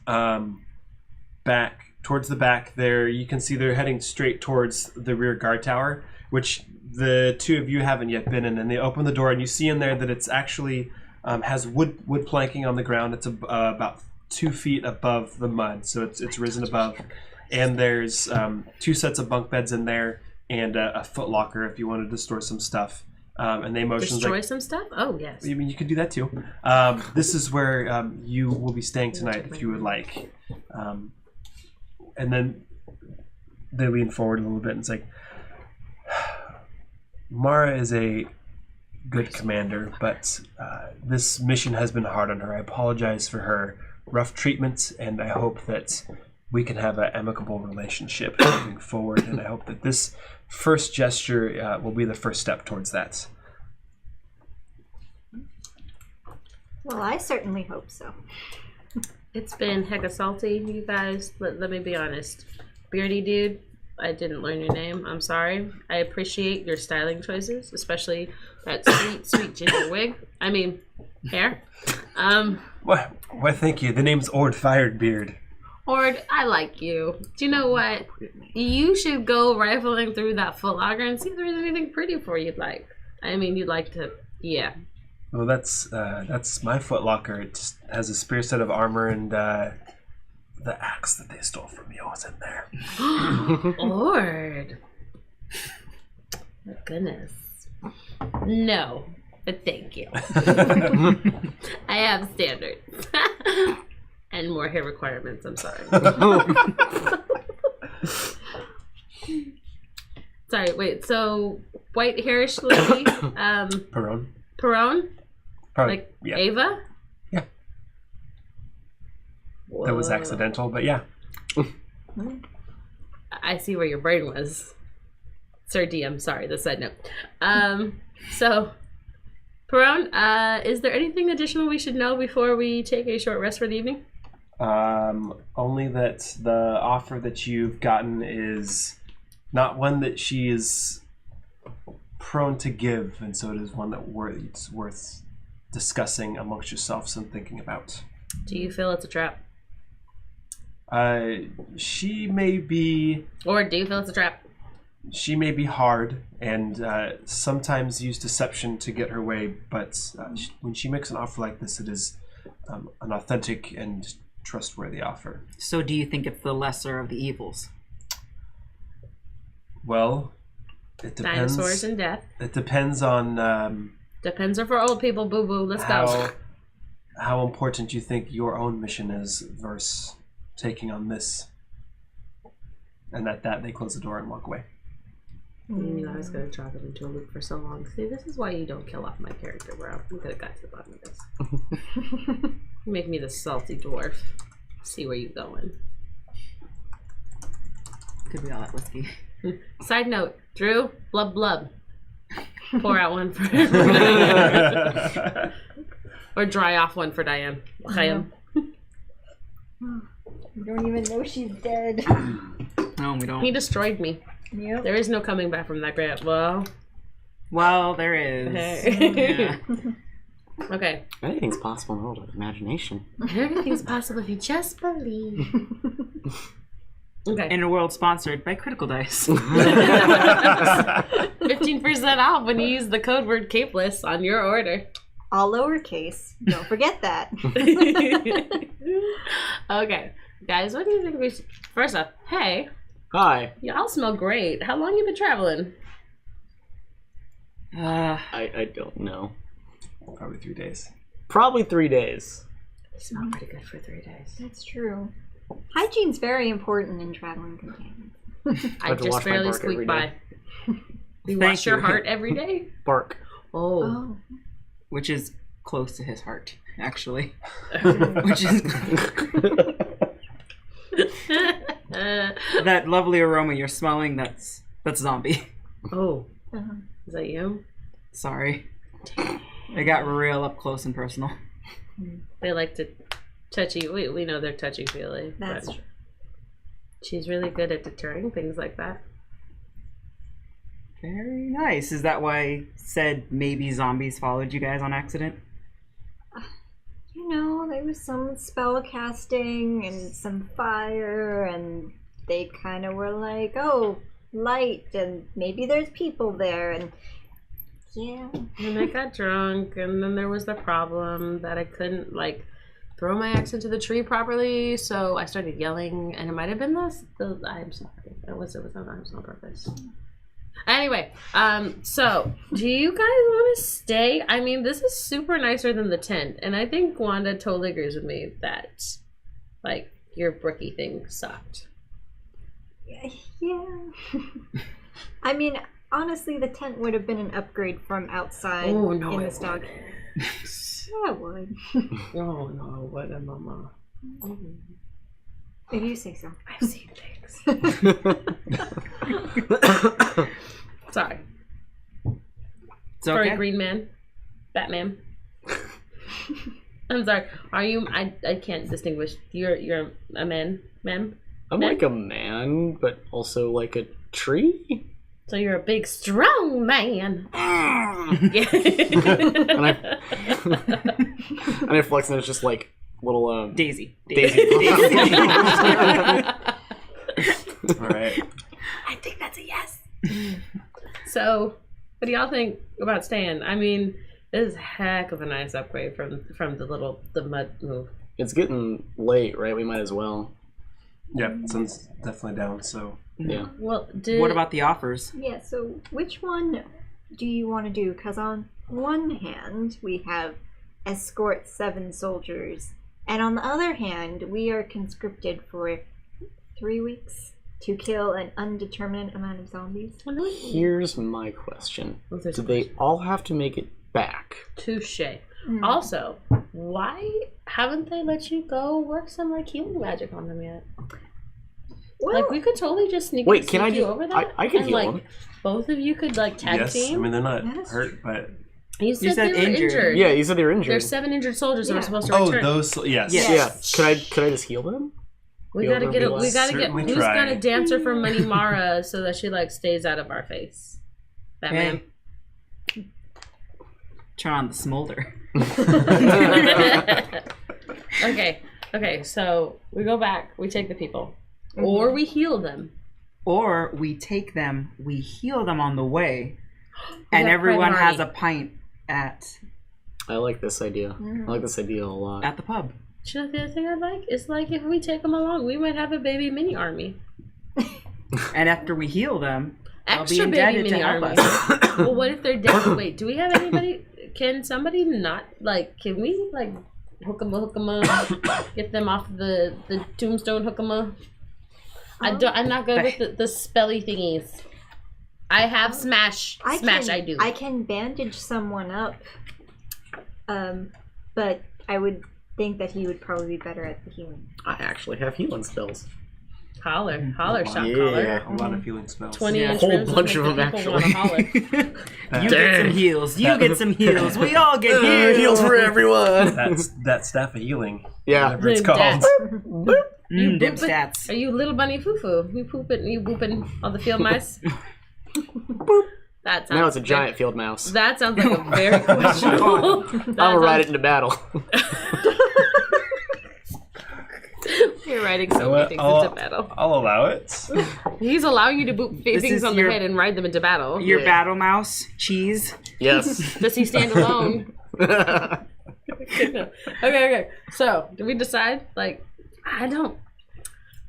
Back towards the back there, you can see they're heading straight towards the rear guard tower, which the two of you haven't yet been in. And they open the door, and you see in there that it's actually has wood planking on the ground. It's about 2 feet above the mud, so it's risen above. And there's 2 sets of bunk beds in there and a foot locker if you wanted to store some stuff. And they motion Destroy some stuff? Oh, yes. I mean, you could do that too. This is where you will be staying tonight if you would like. And then they lean forward a little bit and it's like, Mara is a good commander, but this mission has been hard on her. I apologize for her rough treatment, and I hope that we can have an amicable relationship moving forward. And I hope that this first gesture will be the first step towards that. Well, I certainly hope so. It's been hecka salty, you guys. Let me be honest. Beardy dude, I didn't learn your name. I'm sorry. I appreciate your styling choices, especially that sweet, sweet ginger wig. I mean, hair. Why, thank you. The name's Ord Firedbeard. Ord, I like you. Do you know what? You should go rifling through that footlocker and see if there's anything pretty for you'd like. I mean, you'd like to, yeah. Well, that's my footlocker. It just has a spear set of armor and the axe that they stole from you was in there. Ord. My goodness. No, but thank you. I have standards. And more hair requirements, I'm sorry. Sorry, wait, so white hairish lady, Perron? Perron? Probably, Like yeah. Ava? Yeah. Whoa. That was accidental, but yeah. I see where your brain was. Sir DM, sorry, the side note. So, Perron, is there anything additional we should know before we take a short rest for the evening? Only that the offer that you've gotten is not one that she is prone to give, and so it is one that it's worth discussing amongst yourselves and thinking about. Do you feel it's a trap? She may be... Or do you feel it's a trap? She may be hard and sometimes use deception to get her way, but when she makes an offer like this, it is an authentic and trustworthy offer. So do you think it's the lesser of the evils? Well, it depends. Dinosaurs and death. It depends on... Depends on for old people, boo-boo. Let's go. How important you think your own mission is versus taking on this. And at that, they close the door and walk away. I was going to drop it into a loop for so long. See, this is why you don't kill off my character, bro. We could have got to the bottom of this. You make me the salty dwarf. See where you going. Could be all that whiskey. Side note, Drew, blub blub. Pour out one for or dry off one for Diane. You don't even know she's dead. No, we don't. He destroyed me. Yep. There is no coming back from that grab. Well, there is. Hey. Okay. Anything's possible in the world of imagination. Everything's possible if you just believe. Okay. In a world sponsored by Critical Dice. 15% off when you use the code word capeless on your order. All lowercase. Don't forget that. Okay. Guys, what do you think we should... First off, hey, Hi. y'all smell great. How long you been traveling? I don't know. Probably 3 days. Probably 3 days. You smell pretty good for 3 days. That's true. Hygiene's very important in traveling companions. I have to just wash my barely bark every squeak day. by. You Thank wash your you. heart every day? Bark. Oh. Oh. Which is close to his heart, actually. Which is that lovely aroma you're smelling. That's zombie. Oh. Uh-huh. Is that you? Sorry, I got real up close and personal. They like to touchy. We know they're touchy-feely. That's but true. she's really good at deterring things like that. Very nice. Is that why I said maybe zombies followed you guys on accident? You know, there was some spell casting and some fire, and they kind of were like, oh, light, and maybe there's people there, and yeah. And I got drunk, and then there was the problem that I couldn't, like, throw my axe into the tree properly, so I started yelling, and it might have been this. I'm sorry. It was on purpose. Anyway, so do you guys want to stay? I mean, this is super nicer than the tent, and I think Wanda totally agrees with me that, like, your brookie thing sucked. Yeah. I mean, honestly, the tent would have been an upgrade from outside Oh, no, in it the stock. Yeah, it would. Oh no, what a mama. If you say so. I've seen things. Sorry. It's Sorry, okay. Green Man. Batman. I'm sorry. Are you? I can't distinguish. You're a man, ma'am. I'm Man? like a man, but also like a tree. So you're a big, strong man. Yeah. And I flex, and it's just like little Daisy. Daisy. All right. I think that's a yes. So, what do y'all think about staying? I mean, this is a heck of a nice upgrade from the mud move. It's getting late, right? We might as well. Yeah, sun's definitely down, so... Yeah. Well, What about the offers? Yeah, so which one do you want to do? Because on one hand, we have escort 7 soldiers, and on the other hand, we are conscripted for 3 weeks to kill an undetermined amount of zombies. Here's my question. What's this Do they all have to make it back? Touche. Also, why haven't they let you go work some like healing magic on them yet? Well, Like we could totally just sneak Wait, can I you just- over that. I could and, heal like, them. Both of you could like tag yes, team. I mean, they're not Yes. hurt, but... You said said they were injured. injured. Yeah, you said they were injured. There's 7 injured soldiers that Yeah. were supposed to Oh, return. those... Yes. Yes. Yeah. Could I just heal them? We Heal gotta them, get. heal We us. gotta get. Certainly Who's try. gonna dance her for Money Mara so that she like stays out of our face? Batman. Hey. Turn on the smolder. Okay. Okay, so we go back, we take the people. Or we heal them. Or we take them, we heal them on the way, and got everyone Private has Army. a pint I like this idea. I like this idea a lot. at the pub. Do you know the other thing I like? It's like if we take them along, we might have a baby mini army. And after we heal them, they'll be Extra baby indebted to mini help army. us. Well, what if they're dead? Wait, do we have anybody? Can somebody not, like, can we, like, hook them up, get them off the tombstone, hook them up? I'm not good with the spelly thingies. I have smash. I do. I can bandage someone up. But I would think that he would probably be better at the healing. I actually have healing spells. Holler, shot Yeah. collar. A lot of healing spells. 20 Yeah. inch Whole rims will bunch make of the them, people wanna holler. You get some heals. You get some heals. We all get heals. Heals for everyone. That staff of healing. Yeah. Whatever it's called. That- Dim booping- stats. Are you little bunny foo-foo? You pooping, you booping all the field mice? That sounds Now it's a giant field mouse. That sounds like a very questionable. I'm gonna ride it into battle. You're writing so many things into battle. I'll allow it. He's allowing you to boop things is on the your- head and ride them into battle. Your Yeah. battle mouse, cheese. Yes. Does he stand alone? Okay. So, do we decide? Like, I don't.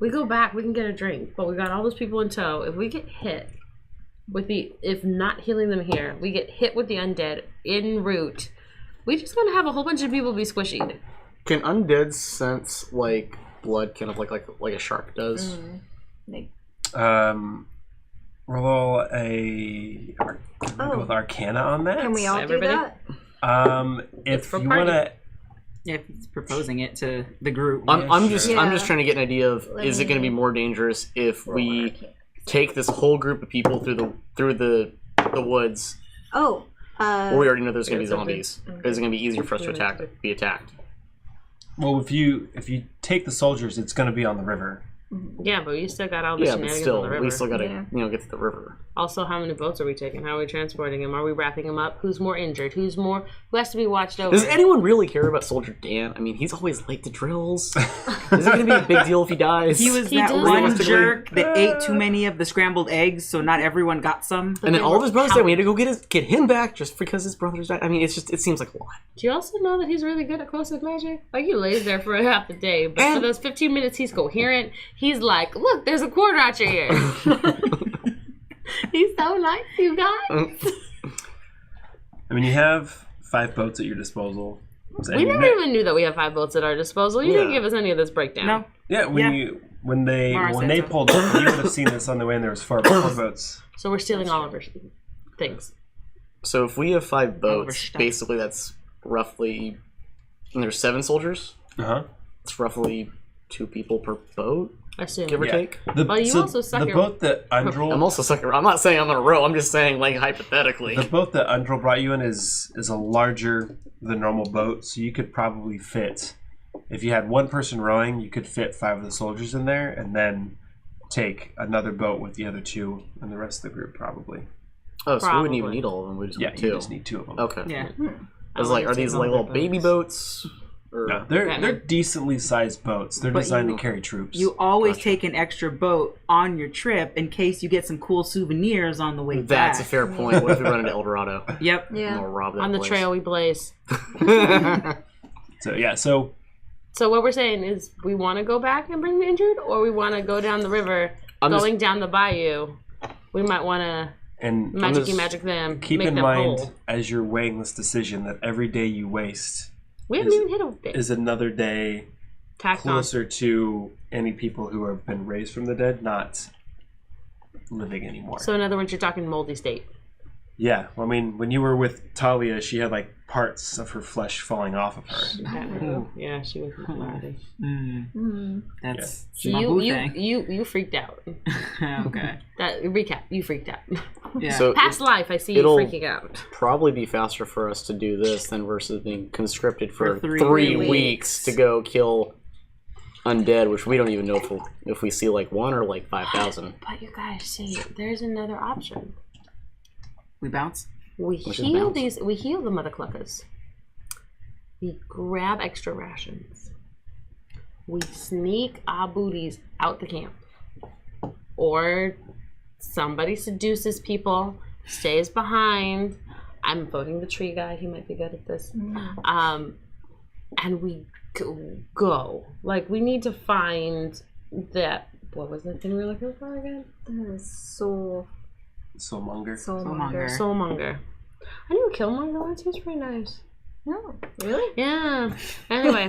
We go back, we can get a drink, but we got all those people in tow. If we get hit with if not healing them here, we get hit with the undead en route, we just gonna have a whole bunch of people be squishy. Can undead sense like blood, kind of like a shark does? Roll a go with Arcana on that. Can we all Everybody? do that? If for you party. want to, If he's proposing it to the group. I'm just sure. trying to get an idea of is it going to be more dangerous if we take this whole group of people through the woods, Oh. or we already know there's going to be There's something. zombies? Or is it going to be easier for us to be attacked? well, if you take the soldiers, it's going to be on the river. Yeah, but you still got all the Yeah, but shenanigans still, on the river. we still got to Yeah. get to the river. Also, how many boats are we taking? How are we transporting them? Are we wrapping them up? Who's more injured? Who has to be watched over? Does anyone really care about Soldier Dan? I mean, he's always late to drills. Is it going to be a big deal if he dies? He was He that does. one Realistically. jerk that ate too many of the scrambled eggs, so not everyone got some. And then all of his brothers died. We had to go get him back just because his brothers died. I mean, it seems like a lot. Do you also know that he's really good at close-up magic? Like, he lays there for half the day, but for those 15 minutes, he's coherent. He's like, look, there's a quarter out your ear. He's so nice, you guys. I mean, you have 5 boats at your disposal. So We you never know- even knew that we have 5 boats at our disposal. You didn't Yeah. give us any of this breakdown. No. Yeah, when they Mara said they so. pulled up, you would have seen this on the way, and there was 4 boats. So we're stealing all of our things. So if we have 5 boats, Overstuffed. basically that's roughly, and there's 7 soldiers. It's roughly 2 people per boat, Assume. give or Yeah. take. Well, you also suck the at- boat that Undrel I'm also sucking. I'm not saying I'm gonna row. I'm just saying, like, hypothetically. the boat that Undrel brought you in is a larger than normal boat, so you could probably fit. If you had one person rowing, you could fit 5 of the soldiers in there, and then take another boat with the other 2 and the rest of the group probably. Oh, so we wouldn't even Probably. need all of them. We just Yeah, need you 2. just need 2 of them. Okay. Yeah. I was like, are these like little baby boats? Or... No, they're Batman. decently sized boats. They're But designed you- to carry troops. You always take an extra boat on your trip in case you get some cool souvenirs on the way That's a back. fair point. What if we run into El Dorado? Yep. And Yeah. we'll rob that On the place. trail we blaze. So yeah, so So what we're saying is we want to go back and bring the injured, or we want to go down the river, going down the bayou. We might want to and magic them, keep make in them mind whole. as you're weighing this decision that every day you waste We haven't is- even hit a day. is another day Tacked on. closer to any people who have been raised from the dead not living anymore. So in other words, you're talking moldy state. Yeah, I mean, when you were with Talia, she had like parts of her flesh falling off of her. Yeah, she was. That's So my you boo you, thing. you freaked out. Okay. That recap. You freaked out. Yeah. So Past life, I see you it'll- freaking out. probably be faster for us to do this than versus being conscripted for For 3 weeks. weeks to go kill undead, which we don't even know if we see like 1 or like 5,000. But you guys see, there's another option. We bounce. We Which is heal bounce. these. We heal the mother cluckers. We grab extra rations. we sneak our booties out the camp. Or somebody seduces people, stays behind. I'm voting the tree guy. He might be good at this. And we go. Like, we need to find that. What was that thing we were looking for again? The Soulmonger. Soulmonger. I knew Killmonger once. He was pretty nice. No, really? Yeah. Anyway.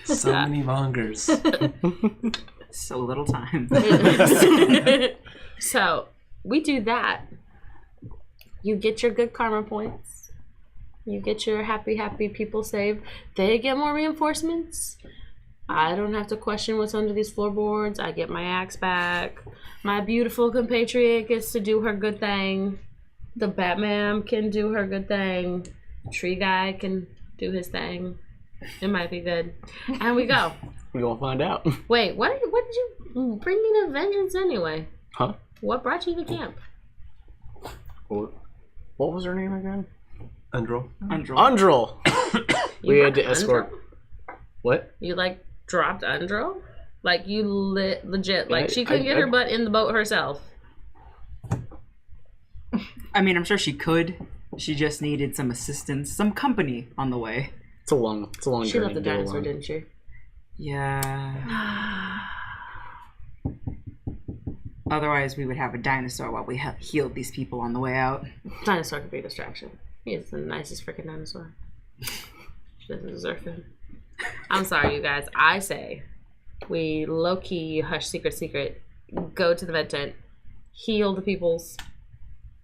So many mongers. So little time. So, we do that. You get your good karma points. You get your happy people saved. They get more reinforcements. I don't have to question what's under these floorboards. I get my axe back. My beautiful compatriot gets to do her good thing. The Batman can do her good thing. Tree guy can do his thing. It might be good. And we go. We're gonna find out. Wait, what did you bring me to Vengeance anyway? Huh? What brought you to camp? What was her name again? Undril. Undril. We had to escort. Undril? What? You dropped Undril? Like you legit? Like she couldn't get I- her butt in the boat herself. I mean, I'm sure she could. She just needed some assistance, some company on the way. It's a long She journey. left the to go dinosaur, along. didn't she? Yeah. Otherwise, we would have a dinosaur while we healed these people on the way out. Dinosaur could be a distraction. He is the nicest freaking dinosaur. She doesn't deserve him. I'm sorry, you guys. I say we low-key hush secret, go to the vent tent, heal the peoples,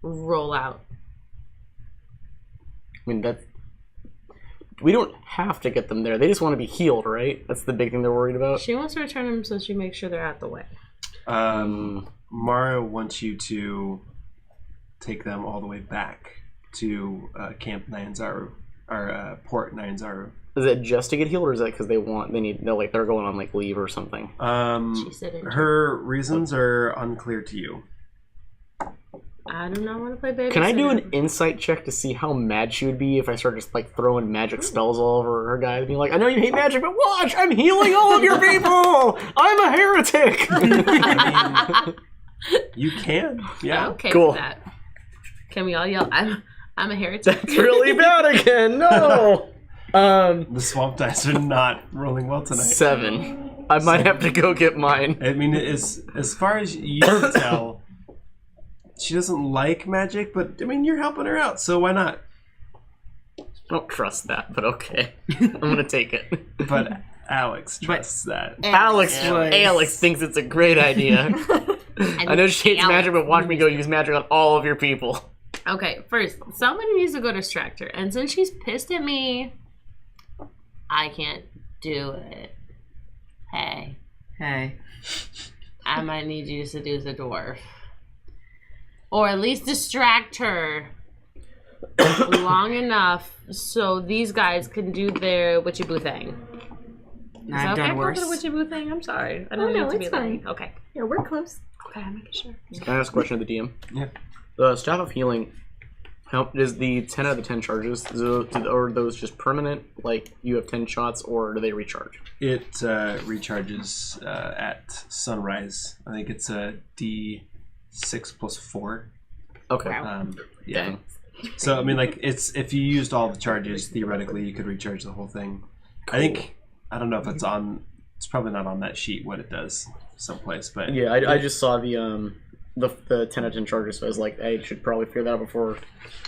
roll out. I mean, we don't have to get them there. They just want to be healed, right? That's the big thing they're worried about. She wants to return them so she makes sure they're out the way. Mara wants you to take them all the way back to Camp Nyanzaru, or Port Nyanzaru. Is it just to get healed, or is that because they're going on like leave or something? She said Her reasons are unclear to you. I do not want to play babysitter. Can I do an insight check to see how mad she would be if I start just like throwing magic spells all over her guys, being like, "I know you hate magic, but watch, I'm healing all of your people. I'm a heretic." You can, yeah. Okay, Cool. with that. Can we all yell? I'm a heretic. That's really bad again. No. The swamp dice are not rolling well tonight. 7. I might have to go get mine. I mean, as far as you can tell, she doesn't like magic, but I mean, you're helping her out, so why not? I don't trust that, but okay. I'm gonna take it. But Alex trusts that. Alex thinks it's a great idea. I know she hates magic, but watch me go use magic on all of your people. Okay, first, somebody needs to go distract her. And since she's pissed at me, I can't do it. Hey, I might need you to seduce a dwarf. Or at least distract her long enough so these guys can do their witchy boo thing. Is I've that okay? done worse. The witchy boo thing? I'm sorry. I Oh, don't no, need to be it's like fine. Okay. Yeah, we're close. Okay, I'm making sure. Can I ask a question of the DM? Yeah. The Staff of Healing, how does the 10 out of the 10 charges, are those just permanent, like you have 10 shots, or do they recharge? It recharges at sunrise. I think it's a D6 plus 4. Okay. Yeah. Dang. So I mean, like, it's if you used all the charges, theoretically you could recharge the whole thing. Cool. I don't know if it's on. It's probably not on that sheet what it does someplace, but Yeah, I just saw the 10 out of 10 charges, so I was like, I should probably figure that out before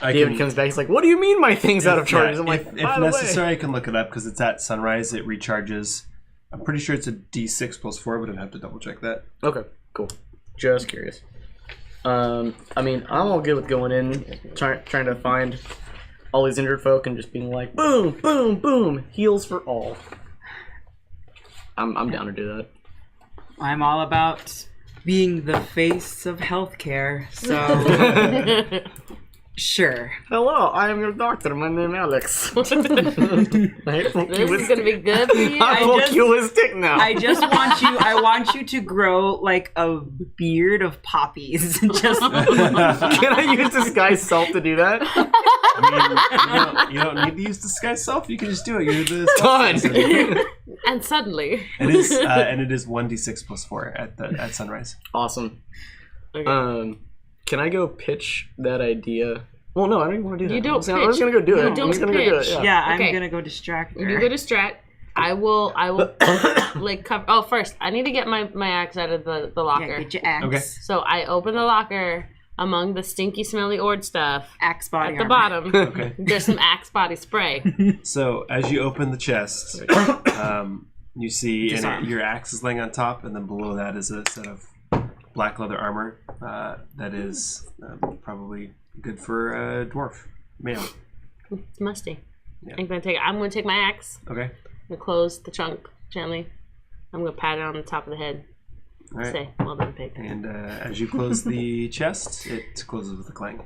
David comes back. He's like, what do you mean my thing's out of charges? I'm like, if by the necessary, way. I can look it up because it's at sunrise. It recharges. I'm pretty sure it's a D6 plus 4, but I'd have to double check that. Okay, cool. Just curious. I mean, I'm all good with going in, trying to find all these injured folk and just being like, boom, boom, boom, heals for all. I'm down to do that. I'm all about being the face of healthcare, so Sure. Hello, I am your doctor. My name is Alex. This is gonna be good for you. I'm holistic now. I want you to grow like a beard of poppies. Just Can I use disguise self to do that? I mean, you don't need to use disguise self. You can just do it. You're the Done. And suddenly, it is 1d6 plus 4 at sunrise. Awesome. okay. Can I go pitch that idea? Well, no, I don't even want to do that. You don't I'm just gonna go do it. I'm just gonna go do it. pitch. Yeah. I'm Okay. gonna go distract her. When you go to strat, I will like cover. Oh, first I need to get my axe out of the locker. Yeah, get your axe. Okay. So I open the locker among the stinky, smelly ord stuff. Axe body At the armor. bottom, Okay. there's some axe body spray. So as you open the chest, you see Disarm. your axe is laying on top, and then below that is a set of black leather armor that is probably good for a dwarf male. It's musty. Yeah. I'm gonna take my axe. Okay. I'm gonna close the trunk gently. I'm gonna pat it on the top of the head. All right. Say, well done, pig. And as you close the chest, it closes with a clang.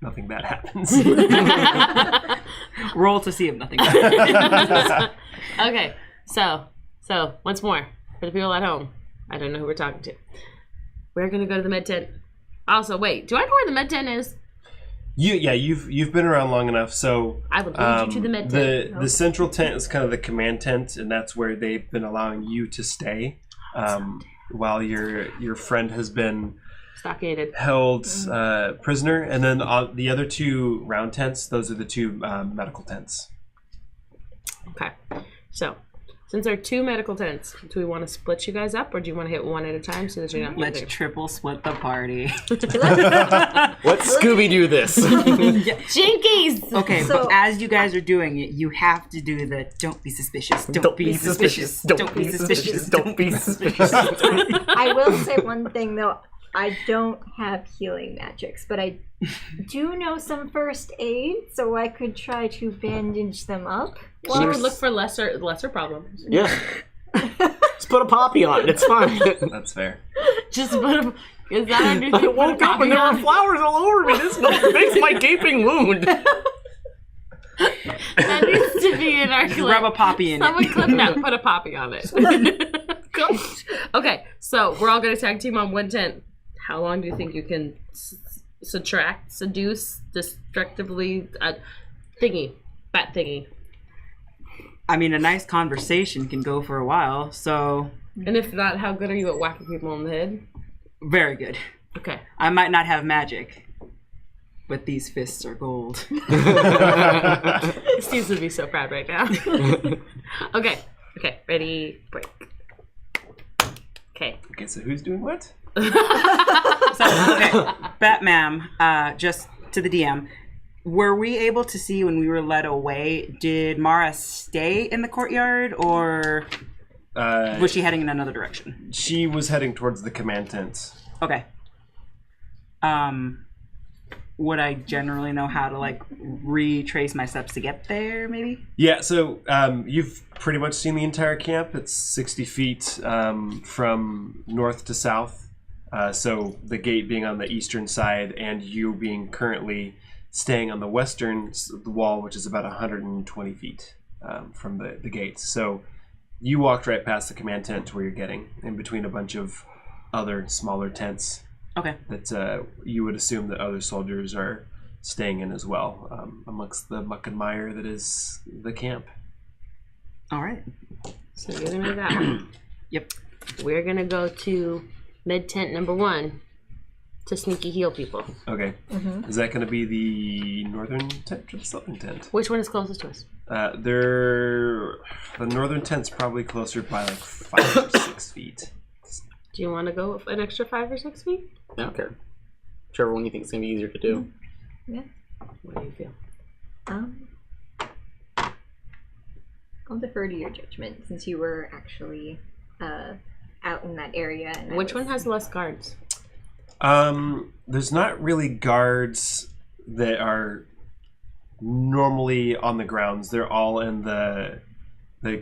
Nothing bad happens. Roll to see if nothing. Okay, so once more for the people at home. I don't know who we're talking to. We're gonna go to the med tent. Also, wait, do I know where the med tent is? You've been around long enough, so I will lead you to the med tent. The central tent is kind of the command tent, and that's where they've been allowing you to stay, while your friend has been Stockaded. held prisoner. And then the other two round tents, those are the two medical tents. Okay, so since there are two medical tents, do we want to split you guys up, or do you want to hit one at a time so that you're not? Let's triple split the party. Let's Scooby Doo this. Jinkies. Okay, So- but as you guys are doing it, you have to do the don't be suspicious. Don't be suspicious. Don't be suspicious. Don't be suspicious. I will say one thing though. I don't have healing magics, but I do know some first aid, so I could try to bandage them up. She would look for lesser problems. Yeah. Just put a poppy on it. It's fine. That's fair. Just put them. Is that underneath? I woke up and there were flowers all over me. This makes my gaping wound. That needs to be in our clip. Rub a poppy in Someone it. clip that. Put a poppy on it. Cool. Okay, so we're all gonna tag team on one tent. How long do you think you can seduce, destructively, bat thingy? I mean, a nice conversation can go for a while, so And if not, how good are you at whacking people on the head? very good. Okay. I might not have magic, but these fists are gold. Steve would be so proud right now. Okay, ready, break. Okay. Okay, so who's doing what? So, okay, Batman, just to the DM, were we able to see when we were led away, did Mara stay in the courtyard, or was she heading in another direction? She was heading towards the command tent. Okay. Would I generally know how to, like, retrace my steps to get there, maybe? Yeah, so you've pretty much seen the entire camp. It's 60 feet from north to south. So the gate being on the eastern side and you being currently staying on the western wall, which is about 120 feet from the gate. So you walked right past the command tent to where you're getting, in between a bunch of other smaller tents Okay. that you would assume that other soldiers are staying in as well, amongst the muck and mire that is the camp. All right. So you're gonna do that one. Yep. We're gonna go to med tent number 1 to sneaky heal people. Okay. Is that going to be the northern tent or the southern tent? Which one is closest to us? The northern tent's probably closer by like 5 or 6 feet. Do you want to go an extra 5 or 6 feet? I don't care. Whichever one you think is going to be easier to do. Yeah. What do you feel? I'll defer to your judgment since you were actually out in that area. And Which one has less guards? There's not really guards that are normally on the grounds. They're all in the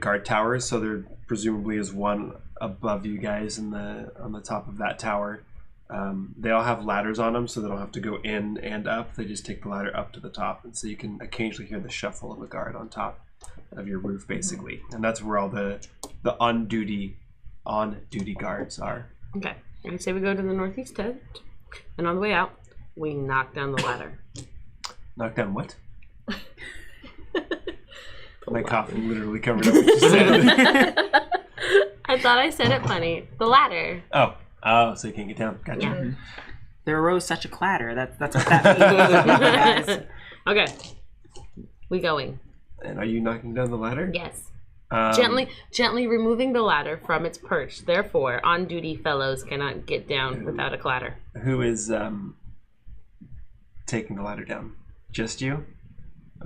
guard towers, so there presumably is one above you guys on the top of that tower. They all have ladders on them, so they don't have to go in and up. They just take the ladder up to the top, and so you can occasionally hear the shuffle of a guard on top of your roof, basically. And that's where all the on-duty guards are. Okay. I say we go to the northeast tent, and on the way out, we knock down the ladder. Knock down what? My coffin literally covered up what you said. I thought I said it funny. The ladder. Oh, so you can't get down. Gotcha. Yeah. There arose such a clatter. That's what that means. Okay. We going. And are you knocking down the ladder? Yes. Gently removing the ladder from its perch. Therefore, on-duty fellows cannot get down without a clatter. Who is taking the ladder down? Just you?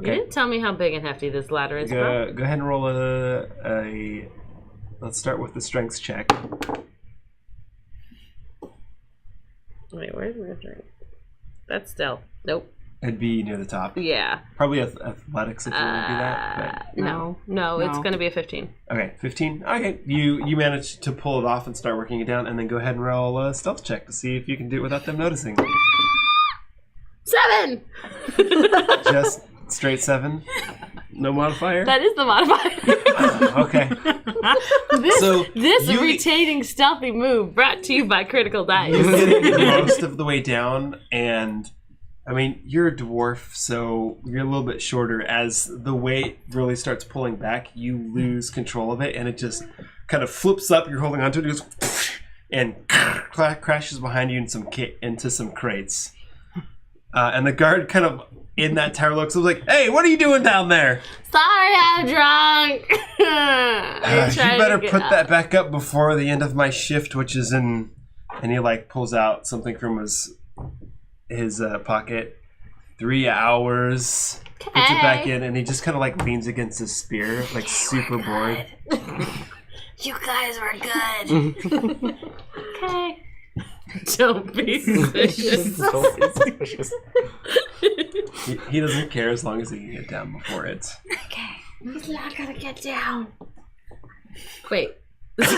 You didn't tell me how big and hefty this ladder is, bro. Go ahead and roll a. Let's start with the strengths check. Wait, where's my strength? That's stealth. Nope. It'd be near the top. Yeah. Probably athletics if you want to do that. But... No, it's going to be a 15. Okay, 15. Okay, you managed to pull it off and start working it down, and then go ahead and roll a stealth check to see if you can do it without them noticing. 7! Just straight 7? No modifier? That is the modifier. Okay. This retaining stealthy move brought to you by Critical Dice. You get most of the way down, and I mean, you're a dwarf, so you're a little bit shorter. As the weight really starts pulling back, you lose control of it, and it just kind of flips up. You're holding onto it, it goes and crashes behind you into some crates. And the guard kind of in that tower looks like, "Hey, what are you doing down there?" Sorry, I'm drunk. You better put that back up before the end of my shift, which is in. And he pulls out something from his pocket. 3 hours. Puts it back in, and he just kind of leans against his spear, super bored. You guys were good. Okay. Don't be suspicious. He doesn't care as long as he can get down before it. Okay. He's not gonna get down. Wait. This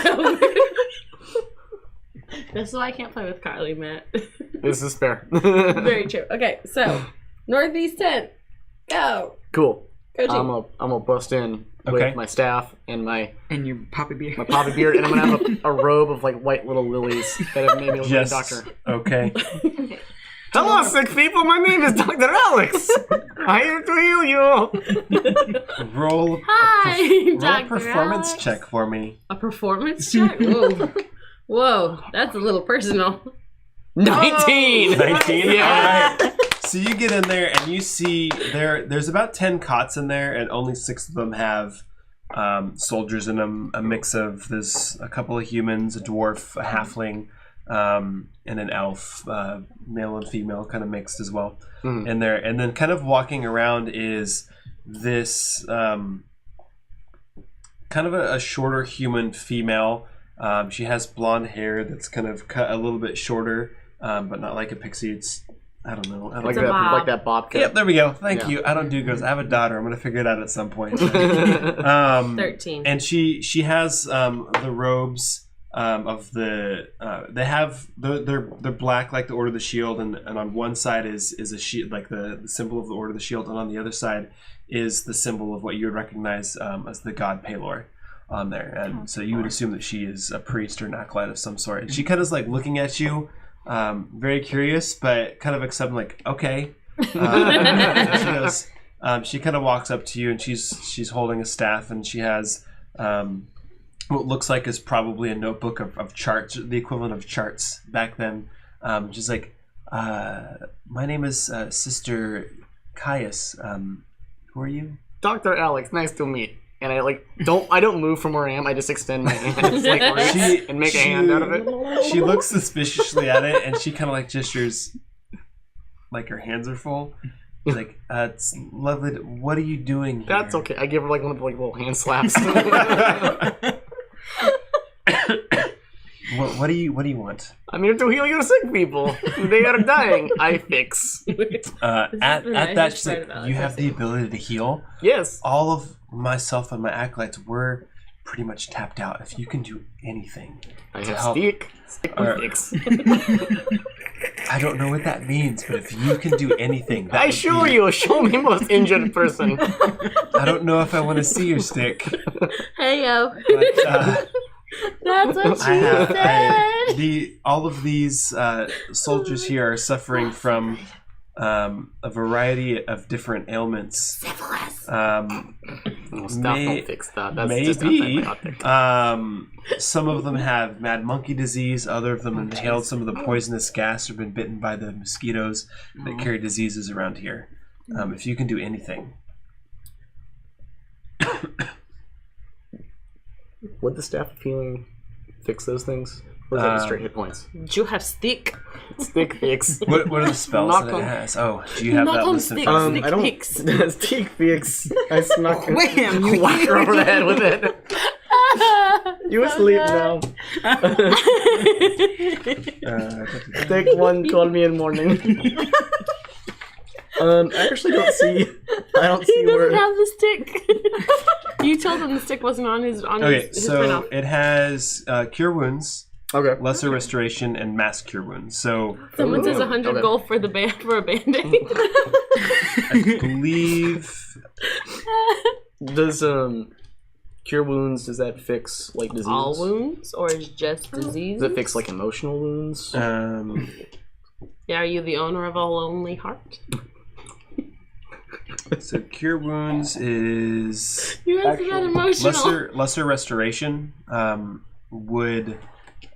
is why I can't play with Carly, Matt. This is fair. Very true. Okay, so northeast tent. Go. Cool. Go team. I'm gonna bust in with my staff and your poppy beard. my poppy beard, and I'm gonna have a robe of white little lilies that have made me a doctor. Okay. Hello, sick people. My name is Dr. Alex. I'm here to heal you. Roll a performance Alex. check for me. A performance check? Whoa, that's a little personal. 19. 19? Yeah. All right. So you get in there and you see there's about 10 cots in there, and only 6 of them have soldiers in them. A mix of there's a couple of humans, a dwarf, a halfling, and an elf, male and female, kind of mixed as well in there. And then kind of walking around is this kind of a shorter human female. She has blonde hair that's kind of cut a little bit shorter, but not like a pixie. It's I don't know. Like that bob cut. Yep, there we go. Thank you. I don't do girls. I have a daughter. I'm gonna figure it out at some point. 13. And she has the robes of the they're black like the Order of the Shield, and on one side is a shield like the symbol of the Order of the Shield, and on the other side is the symbol of what you would recognize as the god Pelor on there. And so you would assume that she is a priest or an acolyte of some sort. And she kind of is looking at you, very curious, but kind of accepting, okay. She goes, she kind of walks up to you, and she's holding a staff, and she has what looks like is probably a notebook of charts, the equivalent of charts back then. She's like, my name is Sister Caius. Who are you? Dr. Alex, nice to meet. And I don't move from where I am. I just extend my hands and make a hand out of it. She looks suspiciously at it, and she kind of gestures, like her hands are full. She's like, it's lovely. What are you doing here? That's okay. I give her one of the little hand slaps. What do you want? I'm here to heal your sick people. They are dying. I fix. At that, she's like, you have the ability to heal? Yes. All of myself and my acolytes, we're pretty much tapped out. If you can do anything I to have help, stick Or- fix. I don't know what that means, but if you can do anything, that I would assure be- you, show me most injured person. I don't know if I want to see your stick, Hey yo. but That's what she I have said. all of these soldiers here are suffering from a variety of different ailments. No, staff don't fix that. That's just Maybe. antibiotic. Some of them have mad monkey disease. Other of them inhaled some of the poisonous gas or been bitten by the mosquitoes that carry diseases around here. If you can do anything. Would the staff of healing fix those things? Or is that just straight hit points? You have stick. Stick fix. What are the spells Knock that on- it has? Oh, do you have Knock that on listed? stick. for me? Stick I don't. fix. Stick fix. I snuck and Wham! You whack her over the head with it. You asleep now. Stick one, call me in morning. I actually don't see. I don't He see doesn't where. have the stick. You told him the stick wasn't on his Okay, his so print-off. it has Cure Wounds, Okay. Lesser Restoration, and Mass Cure Wounds. So Someone says Ooh, 100 okay. gold for a band-aid. I believe Does cure wounds? Does that fix like disease? All wounds or just disease? Does it fix like emotional wounds? Yeah, are you the owner of a lonely heart? so Cure Wounds is You guys are that emotional. lesser Restoration would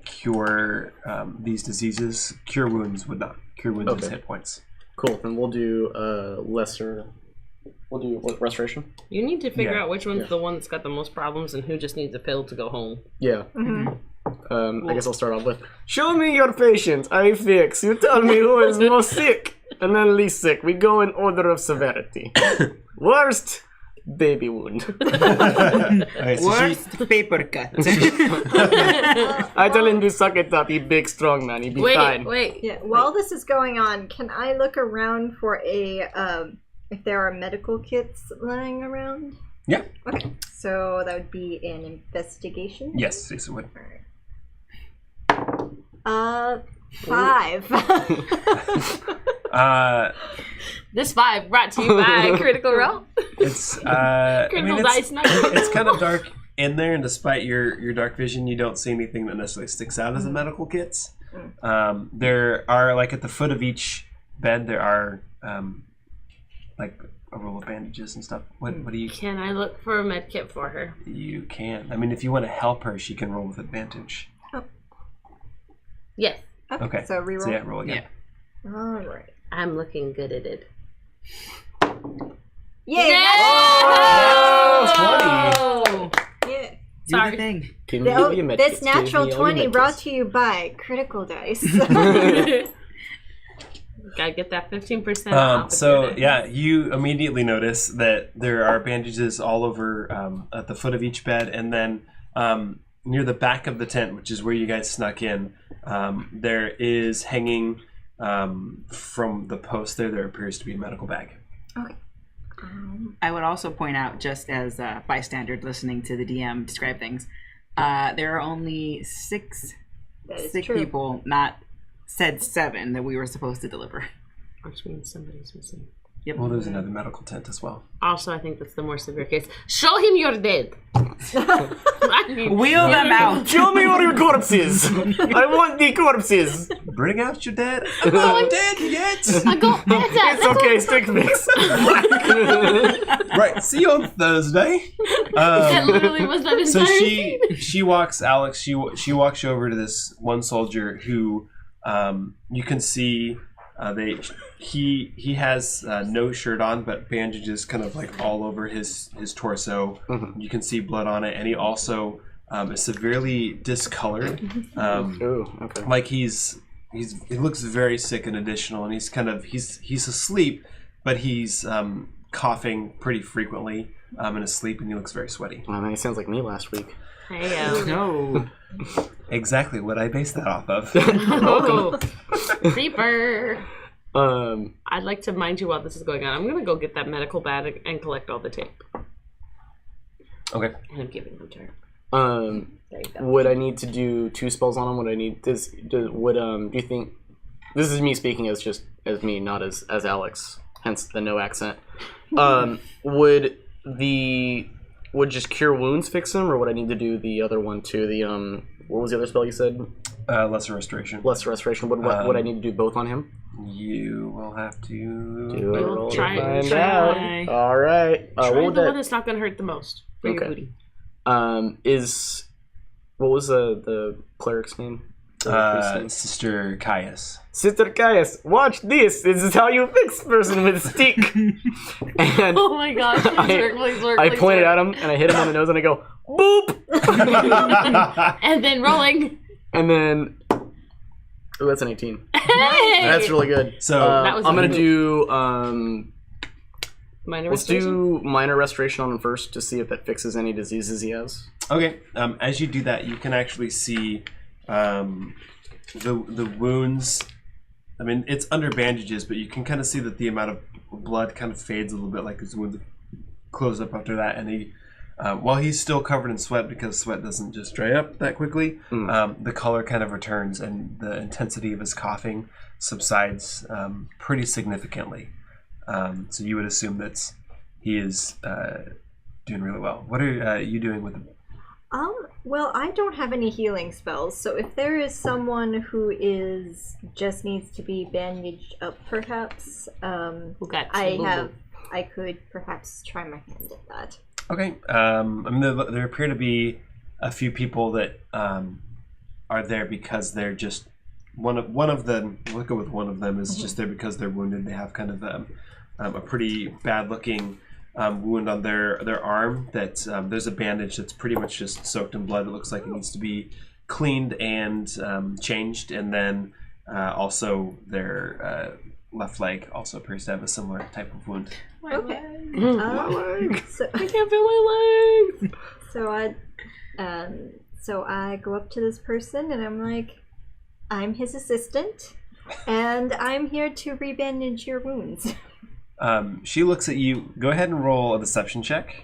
cure these diseases. Cure Wounds would not. Cure Wounds is Okay. hit points. Cool. Then we'll do lesser. We'll do what, restoration. You need to figure Yeah, out which one's the one that's got the most problems and who just needs a pill to go home. Yeah. I guess I'll start off with. Show me your patient. I fix. You tell me who is most sick and then least sick. We go in order of severity. Worst, baby wound. Okay, so Worst paper cut. I tell him to suck it up. He big, strong man. He be fine. Wait. Yeah. While this is going on, can I look around for if there are medical kits lying around? Yeah. Okay. So that would be an investigation. Yes, it would. Alright. 5. This 5 brought to you by Critical Role. It's Critical Dice Night. it's kind of dark in there, and despite your dark vision, you don't see anything that necessarily sticks out as the medical kits. There are, like, at the foot of each bed, there are like a roll of bandages and stuff. What do you? Can I look for a med kit for her? You can. I mean, if you want to help her, she can roll with advantage. Yes. Okay. So reroll. So yeah, roll again. Alright. I'm looking good at it. Yay! Oh! Yeah. Do Sorry. the thing. Can you give me a med This kits? Give me natural all your 20 med brought kits. to you by Critical Dice. Gotta get that 15% off. So yeah, you immediately notice that there are bandages all over at the foot of each bed, and then near the back of the tent, which is where you guys snuck in, there is hanging from the post there appears to be a medical bag. Okay. I would also point out, just as a bystander listening to the DM describe things, there are only six That is sick true. people, not said 7 that we were supposed to deliver. Which means somebody's missing. Yep. Well, there's another medical tent as well. Also, I think that's the more severe case. Show him you're dead. I mean, Wheel them out. Show me all your corpses. I want the corpses. Bring out your dead. I'm not dead yet. I go It's okay, stick fix. Right. See you on Thursday. That literally was that entire So scene. she walks, Alex. She walks you over to this one soldier who you can see. He has no shirt on, but bandages kind of like all over his torso. You can see blood on it, and he also is severely discolored. Ooh, okay. Like he looks very sick and additional, and he's asleep, but he's coughing pretty frequently in his sleep, and he looks very sweaty. I mean, it sounds like me last week. Hey, No. Exactly what I based that off of. oh, creeper. I'd like to mind you while this is going on. I'm gonna go get that medical bag and collect all the tape. Okay. And I'm giving them to her. There you go. Would I need to do 2 spells on him? Would I need do you think this is me speaking as me, not as Alex, hence the no accent. Would just cure wounds fix him, or would I need to do the other one too? The what was the other spell you said? Lesser restoration. Lesser restoration. Would I need to do both on him? You will have to Do a roll to find try. out. All right. Try What the would one that? that's not gonna hurt the most for your Okay. booty. What was the cleric's name? The priest's name? Sister Caius. Sister Caius, watch this. This is how you fix person with stick. And Oh my gosh! Please work, I pointed at him and I hit him on the nose and I go boop. and then rolling. And then, oh, that's an 18. Hey! That's really good. So That was I'm gonna good. do Minor let's restoration? do minor restoration on him first to see if that fixes any diseases he has. okay. As you do that, you can actually see the wounds. I mean, it's under bandages, but you can kind of see that the amount of blood kind of fades a little bit, like his wound closed up after that. And he, while he's still covered in sweat, because sweat doesn't just dry up that quickly, the color kind of returns, and the intensity of his coughing subsides pretty significantly. So you would assume that he is doing really well. What are you doing with him? Well, I don't have any healing spells, so if there is someone who just needs to be bandaged up, perhaps, Who got I could perhaps try my hand at that. Okay. I mean, there appear to be a few people that are there because they're just one of them. We'll go with one of them is just there because they're wounded. They have kind of a pretty bad looking wound on their arm that there's a bandage that's pretty much just soaked in blood. It looks like it needs to be cleaned and changed, and then also their left leg also appears to have a similar type of wound. Okay. So, I can't feel my legs. so I go up to this person and I'm like, I'm his assistant, and I'm here to rebandage your wounds. She looks at you. Go ahead and roll a deception check.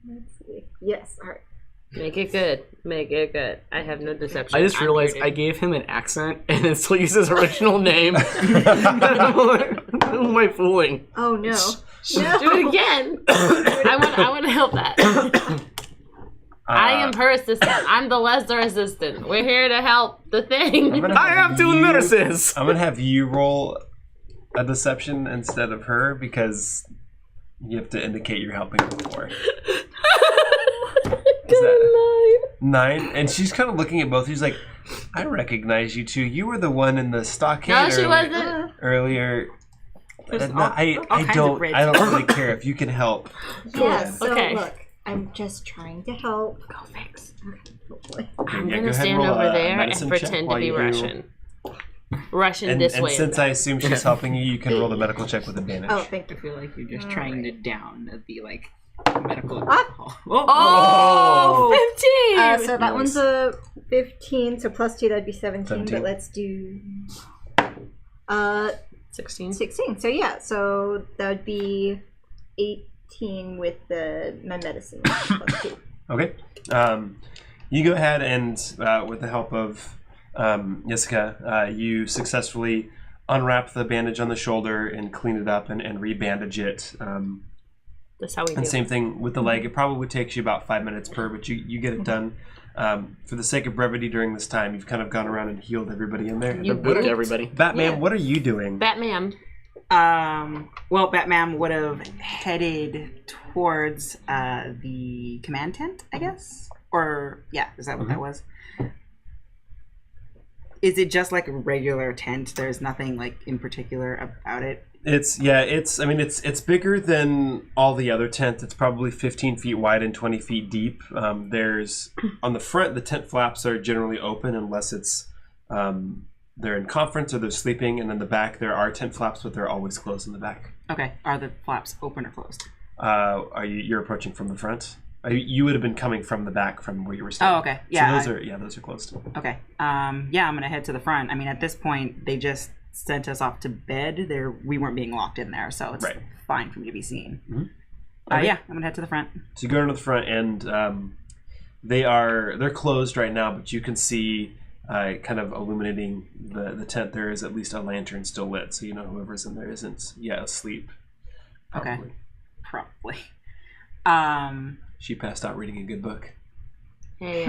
Let's see. Yes, all right. Make it good. Make it good. I have no deception. I just realized I gave him an accent and then still used his original name. Who am I fooling? Oh no. Do it again. I want to help that. I am her assistant. I'm the lesser assistant. We're here to help the thing. I have 2 nurses. I'm gonna have you roll a deception instead of her because you have to indicate you're helping before. Is that 9? And she's kind of looking at both. She's like, I recognize you two. You were the one in the stockade No, she wasn't. earlier. I kinds of don't red really care if you can help. Yeah, so Okay. look, I'm just trying to help. Go fix. Hopefully. I'm Yeah, gonna go ahead and stand roll over a there and medicine check pretend to while be you- Russian. Russian And this way. since I assume she's helping you, you can roll the medical check with advantage. Oh, thank I you. feel like you're just All trying right. to down the like medical. Ah! Oh, 15! So that one's a 15, so plus 2, that'd be 17, 17. but let's do 16. 16. So yeah, so that would be 18 with my medicine plus 2. Okay. You go ahead and, with the help of Jessica, you successfully unwrap the bandage on the shoulder and clean it up and rebandage it. That's how we do And it. same thing with the leg. It probably takes you about 5 minutes per, but you get it done. For the sake of brevity during this time, you've kind of gone around and healed everybody in there. You Boot booped. everybody. Batman, Yeah. what are you doing? Batman. Well, Batman would have headed towards the command tent, I guess. Or yeah, is that what that was? Is it just like a regular tent? There's nothing like in particular about it. It's bigger than all the other tents. It's probably 15 feet wide and 20 feet deep. There's on the front, the tent flaps are generally open unless it's they're in conference or they're sleeping, and in the back there are tent flaps, but they're always closed in the back. Okay, are the flaps open or closed? You're approaching from the front? You would have been coming from the back from where you were standing. Oh, okay. Yeah. So those are closed. Okay. Yeah, I'm gonna head to the front. I mean, at this point, they just sent us off to bed. We weren't being locked in there, so it's Right. fine for me to be seen. Mhm. Okay. Yeah, I'm gonna head to the front. So you go into the front, and they're closed right now, but you can see kind of illuminating the tent. There is at least a lantern still lit, so whoever's in there isn't asleep. Probably. Okay. Probably. She passed out reading a good book. Hey,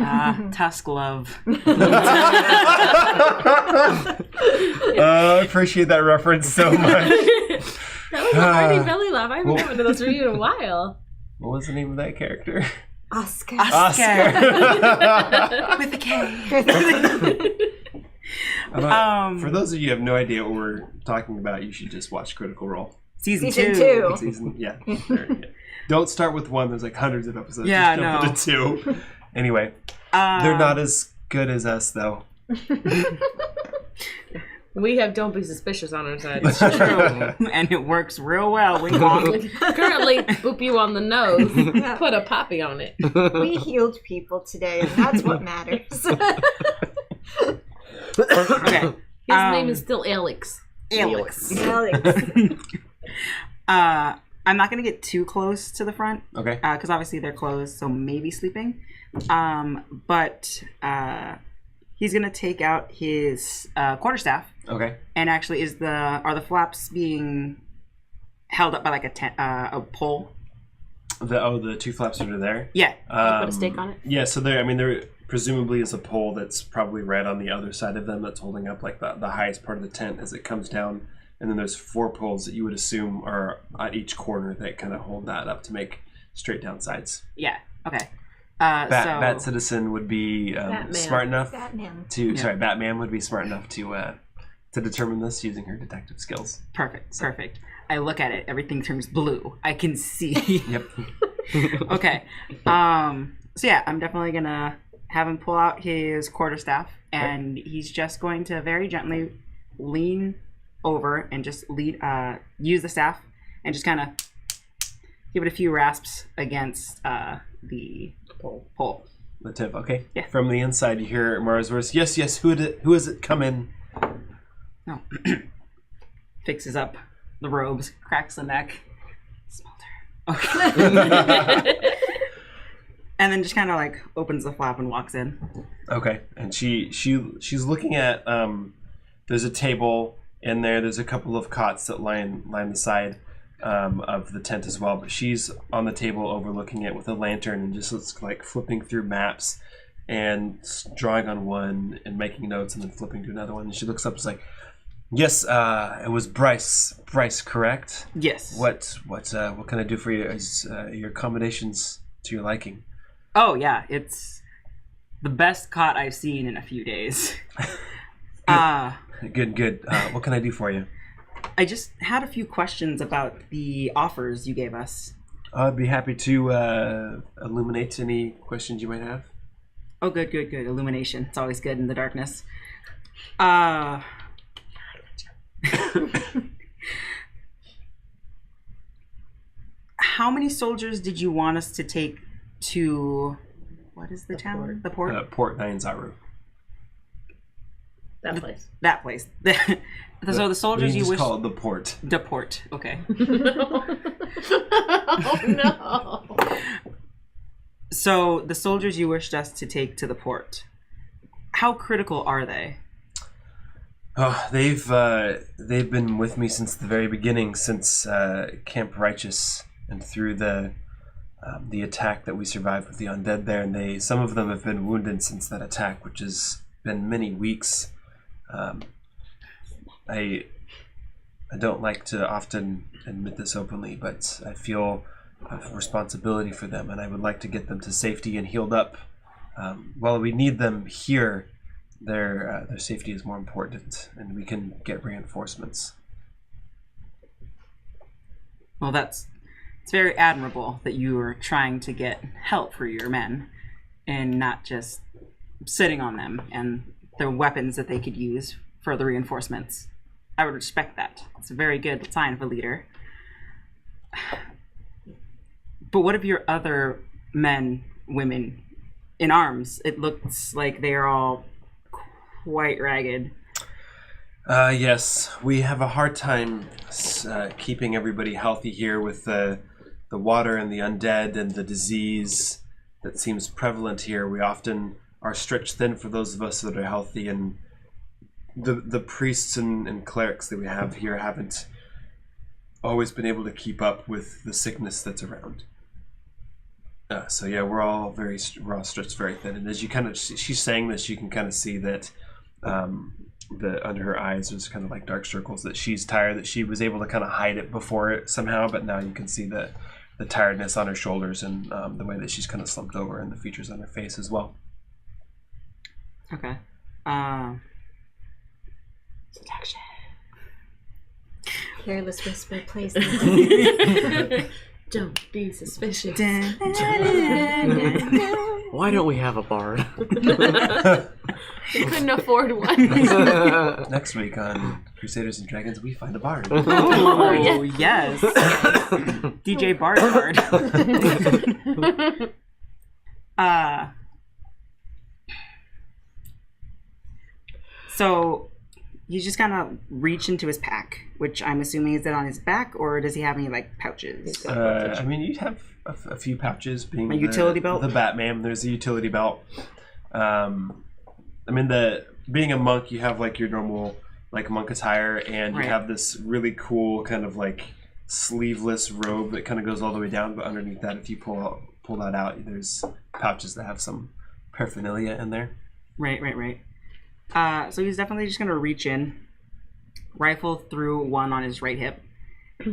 Tusk love. I appreciate that reference so much. that was a hearty belly laugh. I haven't had one of those for you in a while. What was the name of that character? Oscar. Oscar. With a K. For those of you who have no idea what we're talking about, you should just watch Critical Role. Season 2. Don't start with 1. There's like hundreds of episodes. Yeah, just jump into 2. Anyway, they're not as good as us, though. We have Don't Be Suspicious on our side. It's true. And it works real well. We Currently, boop you on the nose. Put a poppy on it. We healed people today, and that's what matters. Okay. His name is still Alex. Alex. I'm not going to get too close to the front. Okay. Because obviously they're closed, so maybe sleeping. But he's going to take out his quarterstaff. Okay. And actually, are the flaps being held up by like a pole? The 2 flaps under there? Yeah. Put a stake on it? Yeah, so there presumably is a pole that's probably right on the other side of them that's holding up like the highest part of the tent as it comes down. And then there's 4 poles that you would assume are at each corner that kind of hold that up to make straight down sides. Yeah. Okay. Bat Citizen would be smart enough Batman would be smart enough to determine this using her detective skills. Perfect. I look at it. Everything turns blue. I can see. Yep. Okay. So yeah, I'm definitely gonna have him pull out his quarterstaff, and he's just going to very gently lean over and just use the staff and just kind of give it a few rasps against the pole. The tip, okay. Yeah. From the inside, you hear Mara's voice. Yes. Who is it? Come in. No. Fixes up the robes, cracks the neck. Smolder. Okay. And then just kind of like opens the flap and walks in. Okay, and she's looking at there's a table in there. There's a couple of cots that line the side of the tent as well. But she's on the table overlooking it with a lantern and just looks like flipping through maps and drawing on one and making notes and then flipping to another one. And she looks up and is like, "Yes, it was Bryce. Bryce, correct? Yes. What can I do for you? Is your accommodations to your liking?" Oh yeah, it's the best cot I've seen in a few days. Good. What can I do for you? I just had a few questions about the offers you gave us. I'd be happy to illuminate any questions you might have. Oh, good. Illumination. It's always good in the darkness. How many soldiers did you want us to take to, what is the town? The port? Port Nyanzaru. That place. That place. So the soldiers you just wish... call it the port. The port, okay. Oh, no. So the soldiers you wished us to take to the port, how critical are they? Oh, they've been with me since the very beginning, since Camp Righteous, and through the attack that we survived with the undead there, and some of them have been wounded since that attack, which has been many weeks. I don't like to often admit this openly, but I feel a responsibility for them, and I would like to get them to safety and healed up. While we need them here, their safety is more important, and we can get reinforcements. Well, it's very admirable that you are trying to get help for your men and not just sitting on them and the weapons that they could use for the reinforcements. I would respect that. It's a very good sign of a leader. But what of your other men, women in arms? It looks like they are all quite ragged. Yes, we have a hard time keeping everybody healthy here with the water and the undead and the disease seems prevalent here. We often are stretched thin for those of us that are healthy, and the priests and clerics that we have here haven't always been able to keep up with the sickness that's around. So yeah, we're all stretched very thin, and as you she's saying this, you can kind of see that under her eyes there's kind of like dark circles, that she's tired, that she was able to kind of hide it before somehow, but now you can see the tiredness on her shoulders and the way that she's kind of slumped over, and the features on her face as well. Okay. Seduction. Careless whisper plays. Don't be suspicious. Why don't we have a bard? You couldn't afford one. Next week on Crusaders and Dragons, we find a bard. Oh, yes. DJ Bard. So you just kind of reach into his pack, which I'm assuming is it on his back, or does he have any like pouches? I mean, you'd have a few pouches, being a utility belt. The Batman. There's a utility belt. I mean, being a monk, you have like your normal like monk attire, and you have this really cool kind of like sleeveless robe that kind of goes all the way down. But underneath that, if you pull that out, there's pouches that have some paraphernalia in there. Right. So he's definitely just gonna reach in, rifle through one on his right hip,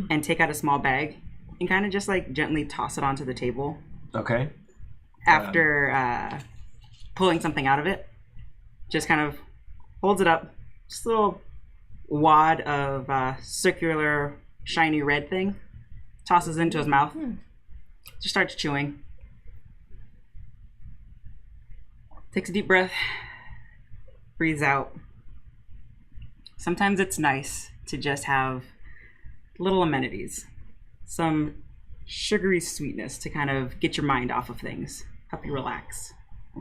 and take out a small bag and kind of just like gently toss it onto the table. Okay. After pulling something out of it, just kind of holds it up, just a little wad of circular shiny red thing, tosses it into his mouth, just starts chewing, takes a deep breath, breathes out. Sometimes it's nice to just have little amenities, some sugary sweetness to kind of get your mind off of things, help you relax.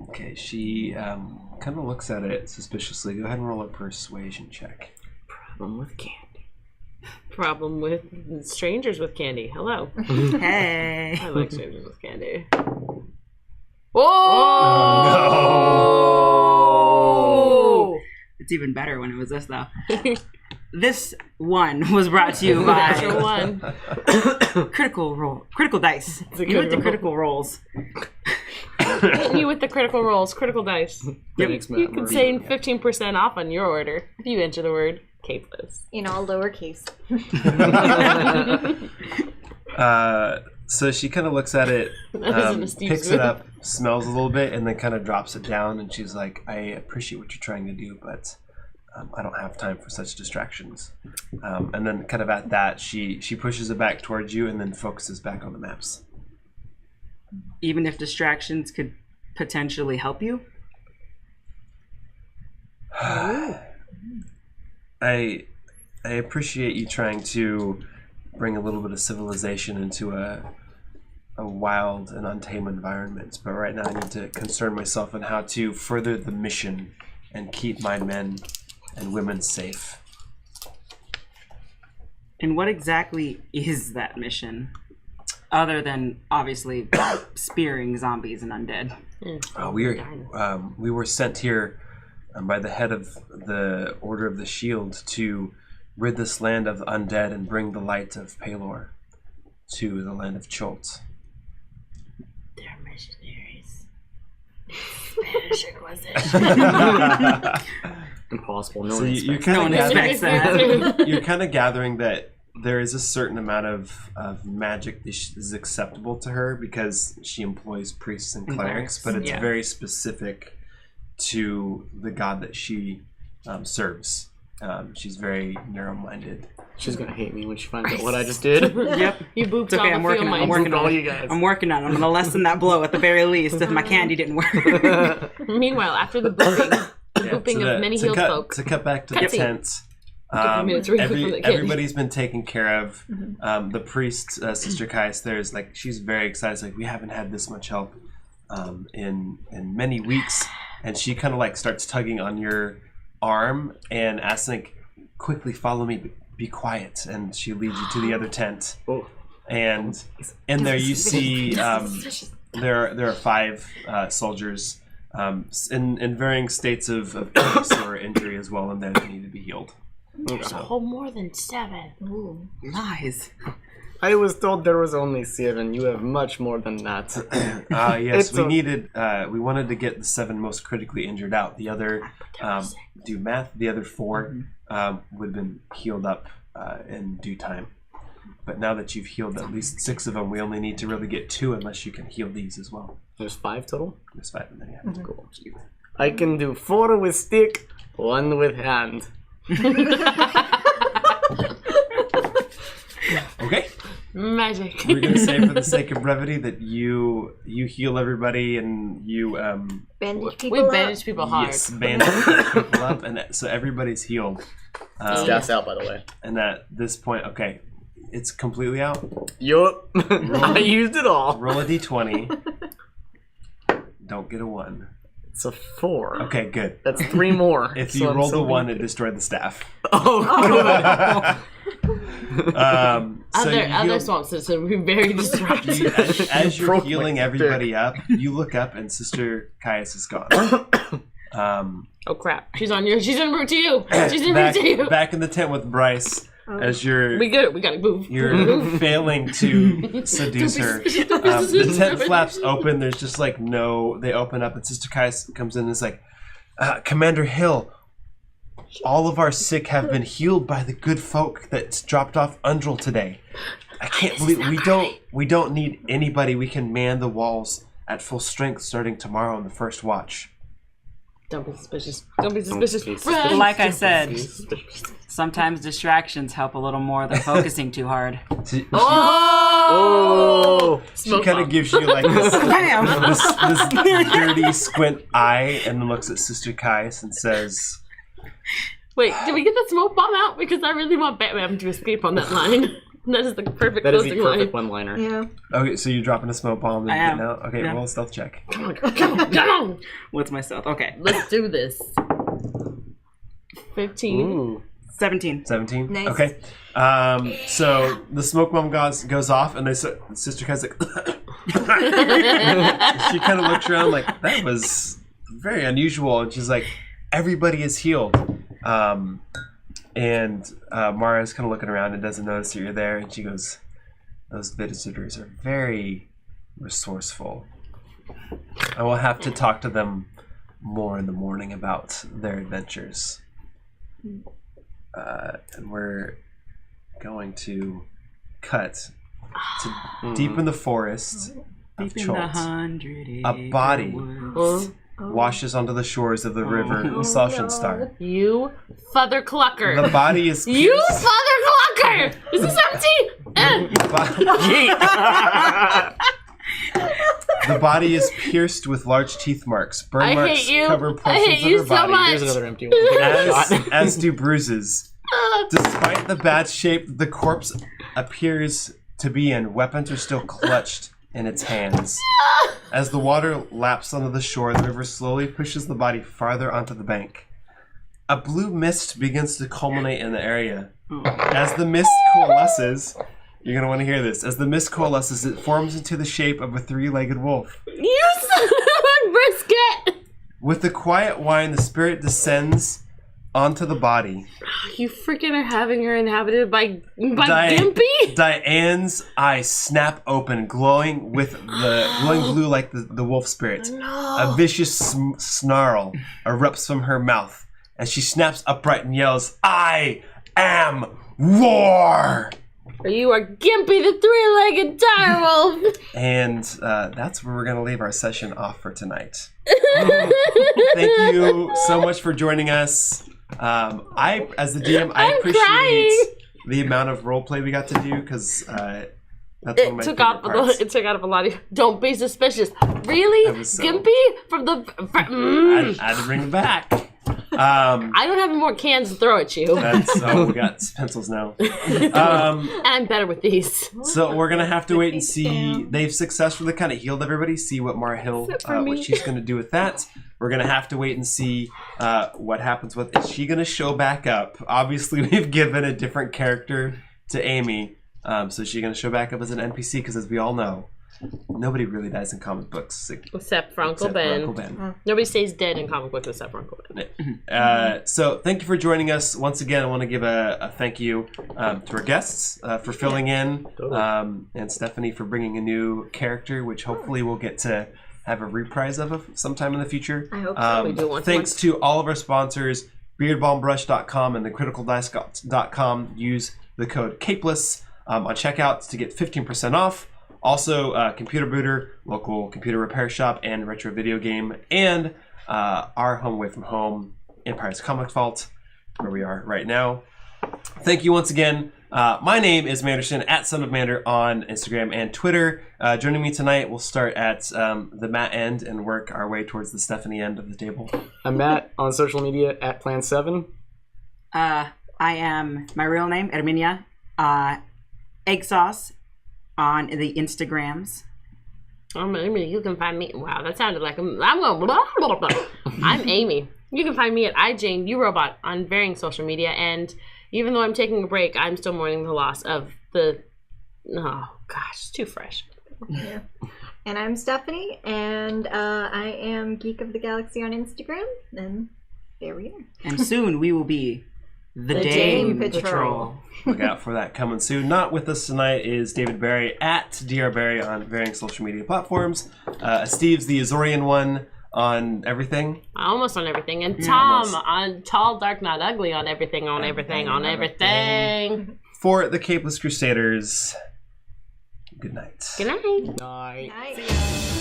Okay, she kind of looks at it suspiciously. Go ahead and roll a persuasion check. Problem with candy. Problem with strangers with candy. Hello. Hey. I like strangers with candy. Oh, Oh! It's even better when it was this, though. This one was brought to you by Natural one. critical dice. You with the critical rolls. Hitting you with the critical rolls, critical dice. Thanks, You can save 15% off on your order if you enter the word capeless. In all lowercase. So she kind of looks at it, picks it up, smells a little bit, and then kind of drops it down. And she's like, "I appreciate what you're trying to do, but I don't have time for such distractions." And then, kind of at that, she pushes it back towards you, and then focuses back on the maps. Even if distractions could potentially help you? I appreciate you trying to bring a little bit of civilization into a wild and untamed environment, but right now I need to concern myself on how to further the mission and keep my men and women safe. And what exactly is that mission? Other than, obviously, spearing zombies and undead. We were sent here by the head of the Order of the Shield to rid this land of undead and bring the light of Palor to the land of Cholt. They're missionaries. Spanish Inquisition. Impossible. So you're kind of gathering that there is a certain amount of magic that is acceptable to her because she employs priests and clerics, but it's very specific to the god that she serves. She's very narrow-minded. She's gonna hate me when she finds out what I just did. Yep. You booped It's okay, I'm working on all you guys. I'm working on it. I'm going to lessen that blow at the very least if my candy didn't work. Meanwhile, after the booping, of many healed folk. To cut back to the tent, everybody's been taken care of. The priest, Sister Kais, there's like, she's very excited. Like, we haven't had this much help in many weeks. And she kind of like starts tugging on your arm and asks, like, quickly follow me, be quiet. And she leads you to the other tent. And in there you see There are 5 soldiers in varying states of illness or injury as well, and they need to be healed. Oh, more than 7. Ooh. Lies. I was told there was only 7. You have much more than that. Yes, we wanted to get the 7 most critically injured out. The other, do math, the other 4 would have been healed up in due time. But now that you've healed at least 6 of them, we only need to really get 2 unless you can heal these as well. There's 5 total? There's 5 in there, yeah. Cool. I can do 4 with stick, 1 with hand. Okay. Magic. We're going to say for the sake of brevity that you heal everybody and you... Bandage people We up. bandage people hard. Yes, bandage people up, and so everybody's healed. Staff's out, by the way. And at this point, okay, it's completely out. Yup. I used it all. Roll a d20. Don't get a 1. It's a 4. Okay, good. That's 3 more. If So you I'm rolled so a 1, it weak. destroyed the staff. Oh, So you Other healed- swamp citizens would be very distracted. as you're Broke my healing everybody up, you look up and Sister Caius is gone. Oh crap! She's en route to you. She's en route to you. Back in the tent with Bryce, as you're We good. We gotta move. you're failing to seduce her. The tent flaps open. There's just like no. They open up, and Sister Caius comes in and is like, Commander Hill, all of our sick have been healed by the good folk that dropped off Undril today. I can't believe we don't need anybody. We can man the walls at full strength starting tomorrow on the first watch. Don't be suspicious. Don't be suspicious. be Run. Like I said, sometimes distractions help a little more than focusing too hard. Oh! She Smoke kind of bomb. gives you like this, Bam! this dirty squint eye, and then looks at Sister Caius and says, Wait, did we get the smoke bomb out? Because I really want Batman to escape on that line. That is the perfect that is the closing perfect line. one-liner. Yeah. "Okay, so you're dropping a smoke bomb and I am. getting out? Okay, Yeah. roll a stealth check." Come on, come on, come on! What's my stealth? Okay. Let's do this. 15. Ooh. 17. 17. Nice. Okay. So the smoke bomb goes off, and Sister Caius like, she kind of looks around like that was very unusual, and she's like, everybody is healed. And Mara's kind of looking around and doesn't notice that you're there, and she goes, those visitors are very resourceful. I will have to talk to them more in the morning about their adventures. And we're going to cut to deep in the forest of Deep in the Choltz. 100 A body. woods. Washes onto the shores of the river Salchenstar. You father clucker. The body is You pierced. father clucker! Is this empty? The body is pierced with large teeth marks. Burn I marks hate you. cover I portions hate of you her so body, much. Here's another empty one. as do bruises. Despite the bad shape the corpse appears to be in, weapons are still clutched in its hands. As the water laps onto the shore, the river slowly pushes the body farther onto the bank. A blue mist begins to culminate in the area. As the mist coalesces, you're going to want to hear this. As the mist coalesces, it forms into the shape of a 3-legged wolf. You son of a brisket! With the quiet whine, the spirit descends onto the body. You freaking are having her inhabited by Gimpy? Diane's eyes snap open, glowing blue like the wolf spirit. A vicious snarl erupts from her mouth as she snaps upright and yells, "I am war!" You are Gimpy the 3-legged direwolf! And that's where we're going to leave our session off for tonight. Thank you so much for joining us. I, as the DM, I I'm appreciate crying. the amount of roleplay we got to do because that's one of my favorite parts. It took out a lot of. Don't be suspicious. Really, I was so- Gimpy from the. I had to bring it back. I don't have any more cans to throw at you, We got pencils now. and I'm better with these. So we're gonna have to wait and see. They've successfully kind of healed everybody. See what Mara Hill, for me. what she's gonna do with that. We're gonna have to wait and see what happens with. Is she gonna show back up? Obviously, we've given a different character to Amy, so she's gonna show back up as an NPC because, as we all know, nobody really dies in comic books Except for Uncle except Ben. for Uncle Ben. Nobody stays dead in comic books except for Uncle Ben. So thank you for joining us. Once again, I want to give a thank you to our guests for filling in, and Stephanie for bringing a new character, which hopefully we'll get to have a reprise of sometime in the future. I hope so. We do want Thanks to all of our sponsors, beardbombrush.com and thecriticaldice.com. Use the code CAPELESS on checkout to get 15% off. Also, Computer Booter, local computer repair shop and retro video game, and our home away from home, Empire's Comic Vault, where we are right now. Thank you once again. My name is Manderson, at Son of Mander on Instagram and Twitter. Joining me tonight, we'll start at the Matt end and work our way towards the Stephanie end of the table. I'm Matt on social media at Plan7. I am my real name, Amelia. Egg sauce on the Instagrams. Amy. You can find me. Wow, that sounded like I'm going blah, blah, blah. I'm Amy. You can find me at iJaneURobot on varying social media, and even though I'm taking a break, I'm still mourning the loss of the. Oh gosh, it's too fresh. Yeah. And I'm Stephanie, and I am Geek of the Galaxy on Instagram, and there we are. And soon we will be the Dame Dame Patrol. Look out for that coming soon. Not with us tonight is David Barry at drbarry on varying social media platforms. Steve's the Azorian one on everything. Almost on everything. And Tom on Tall, Dark, Not Ugly on everything, on everything, on everything. For the Capeless Crusaders, good night. Good night. Night. Night.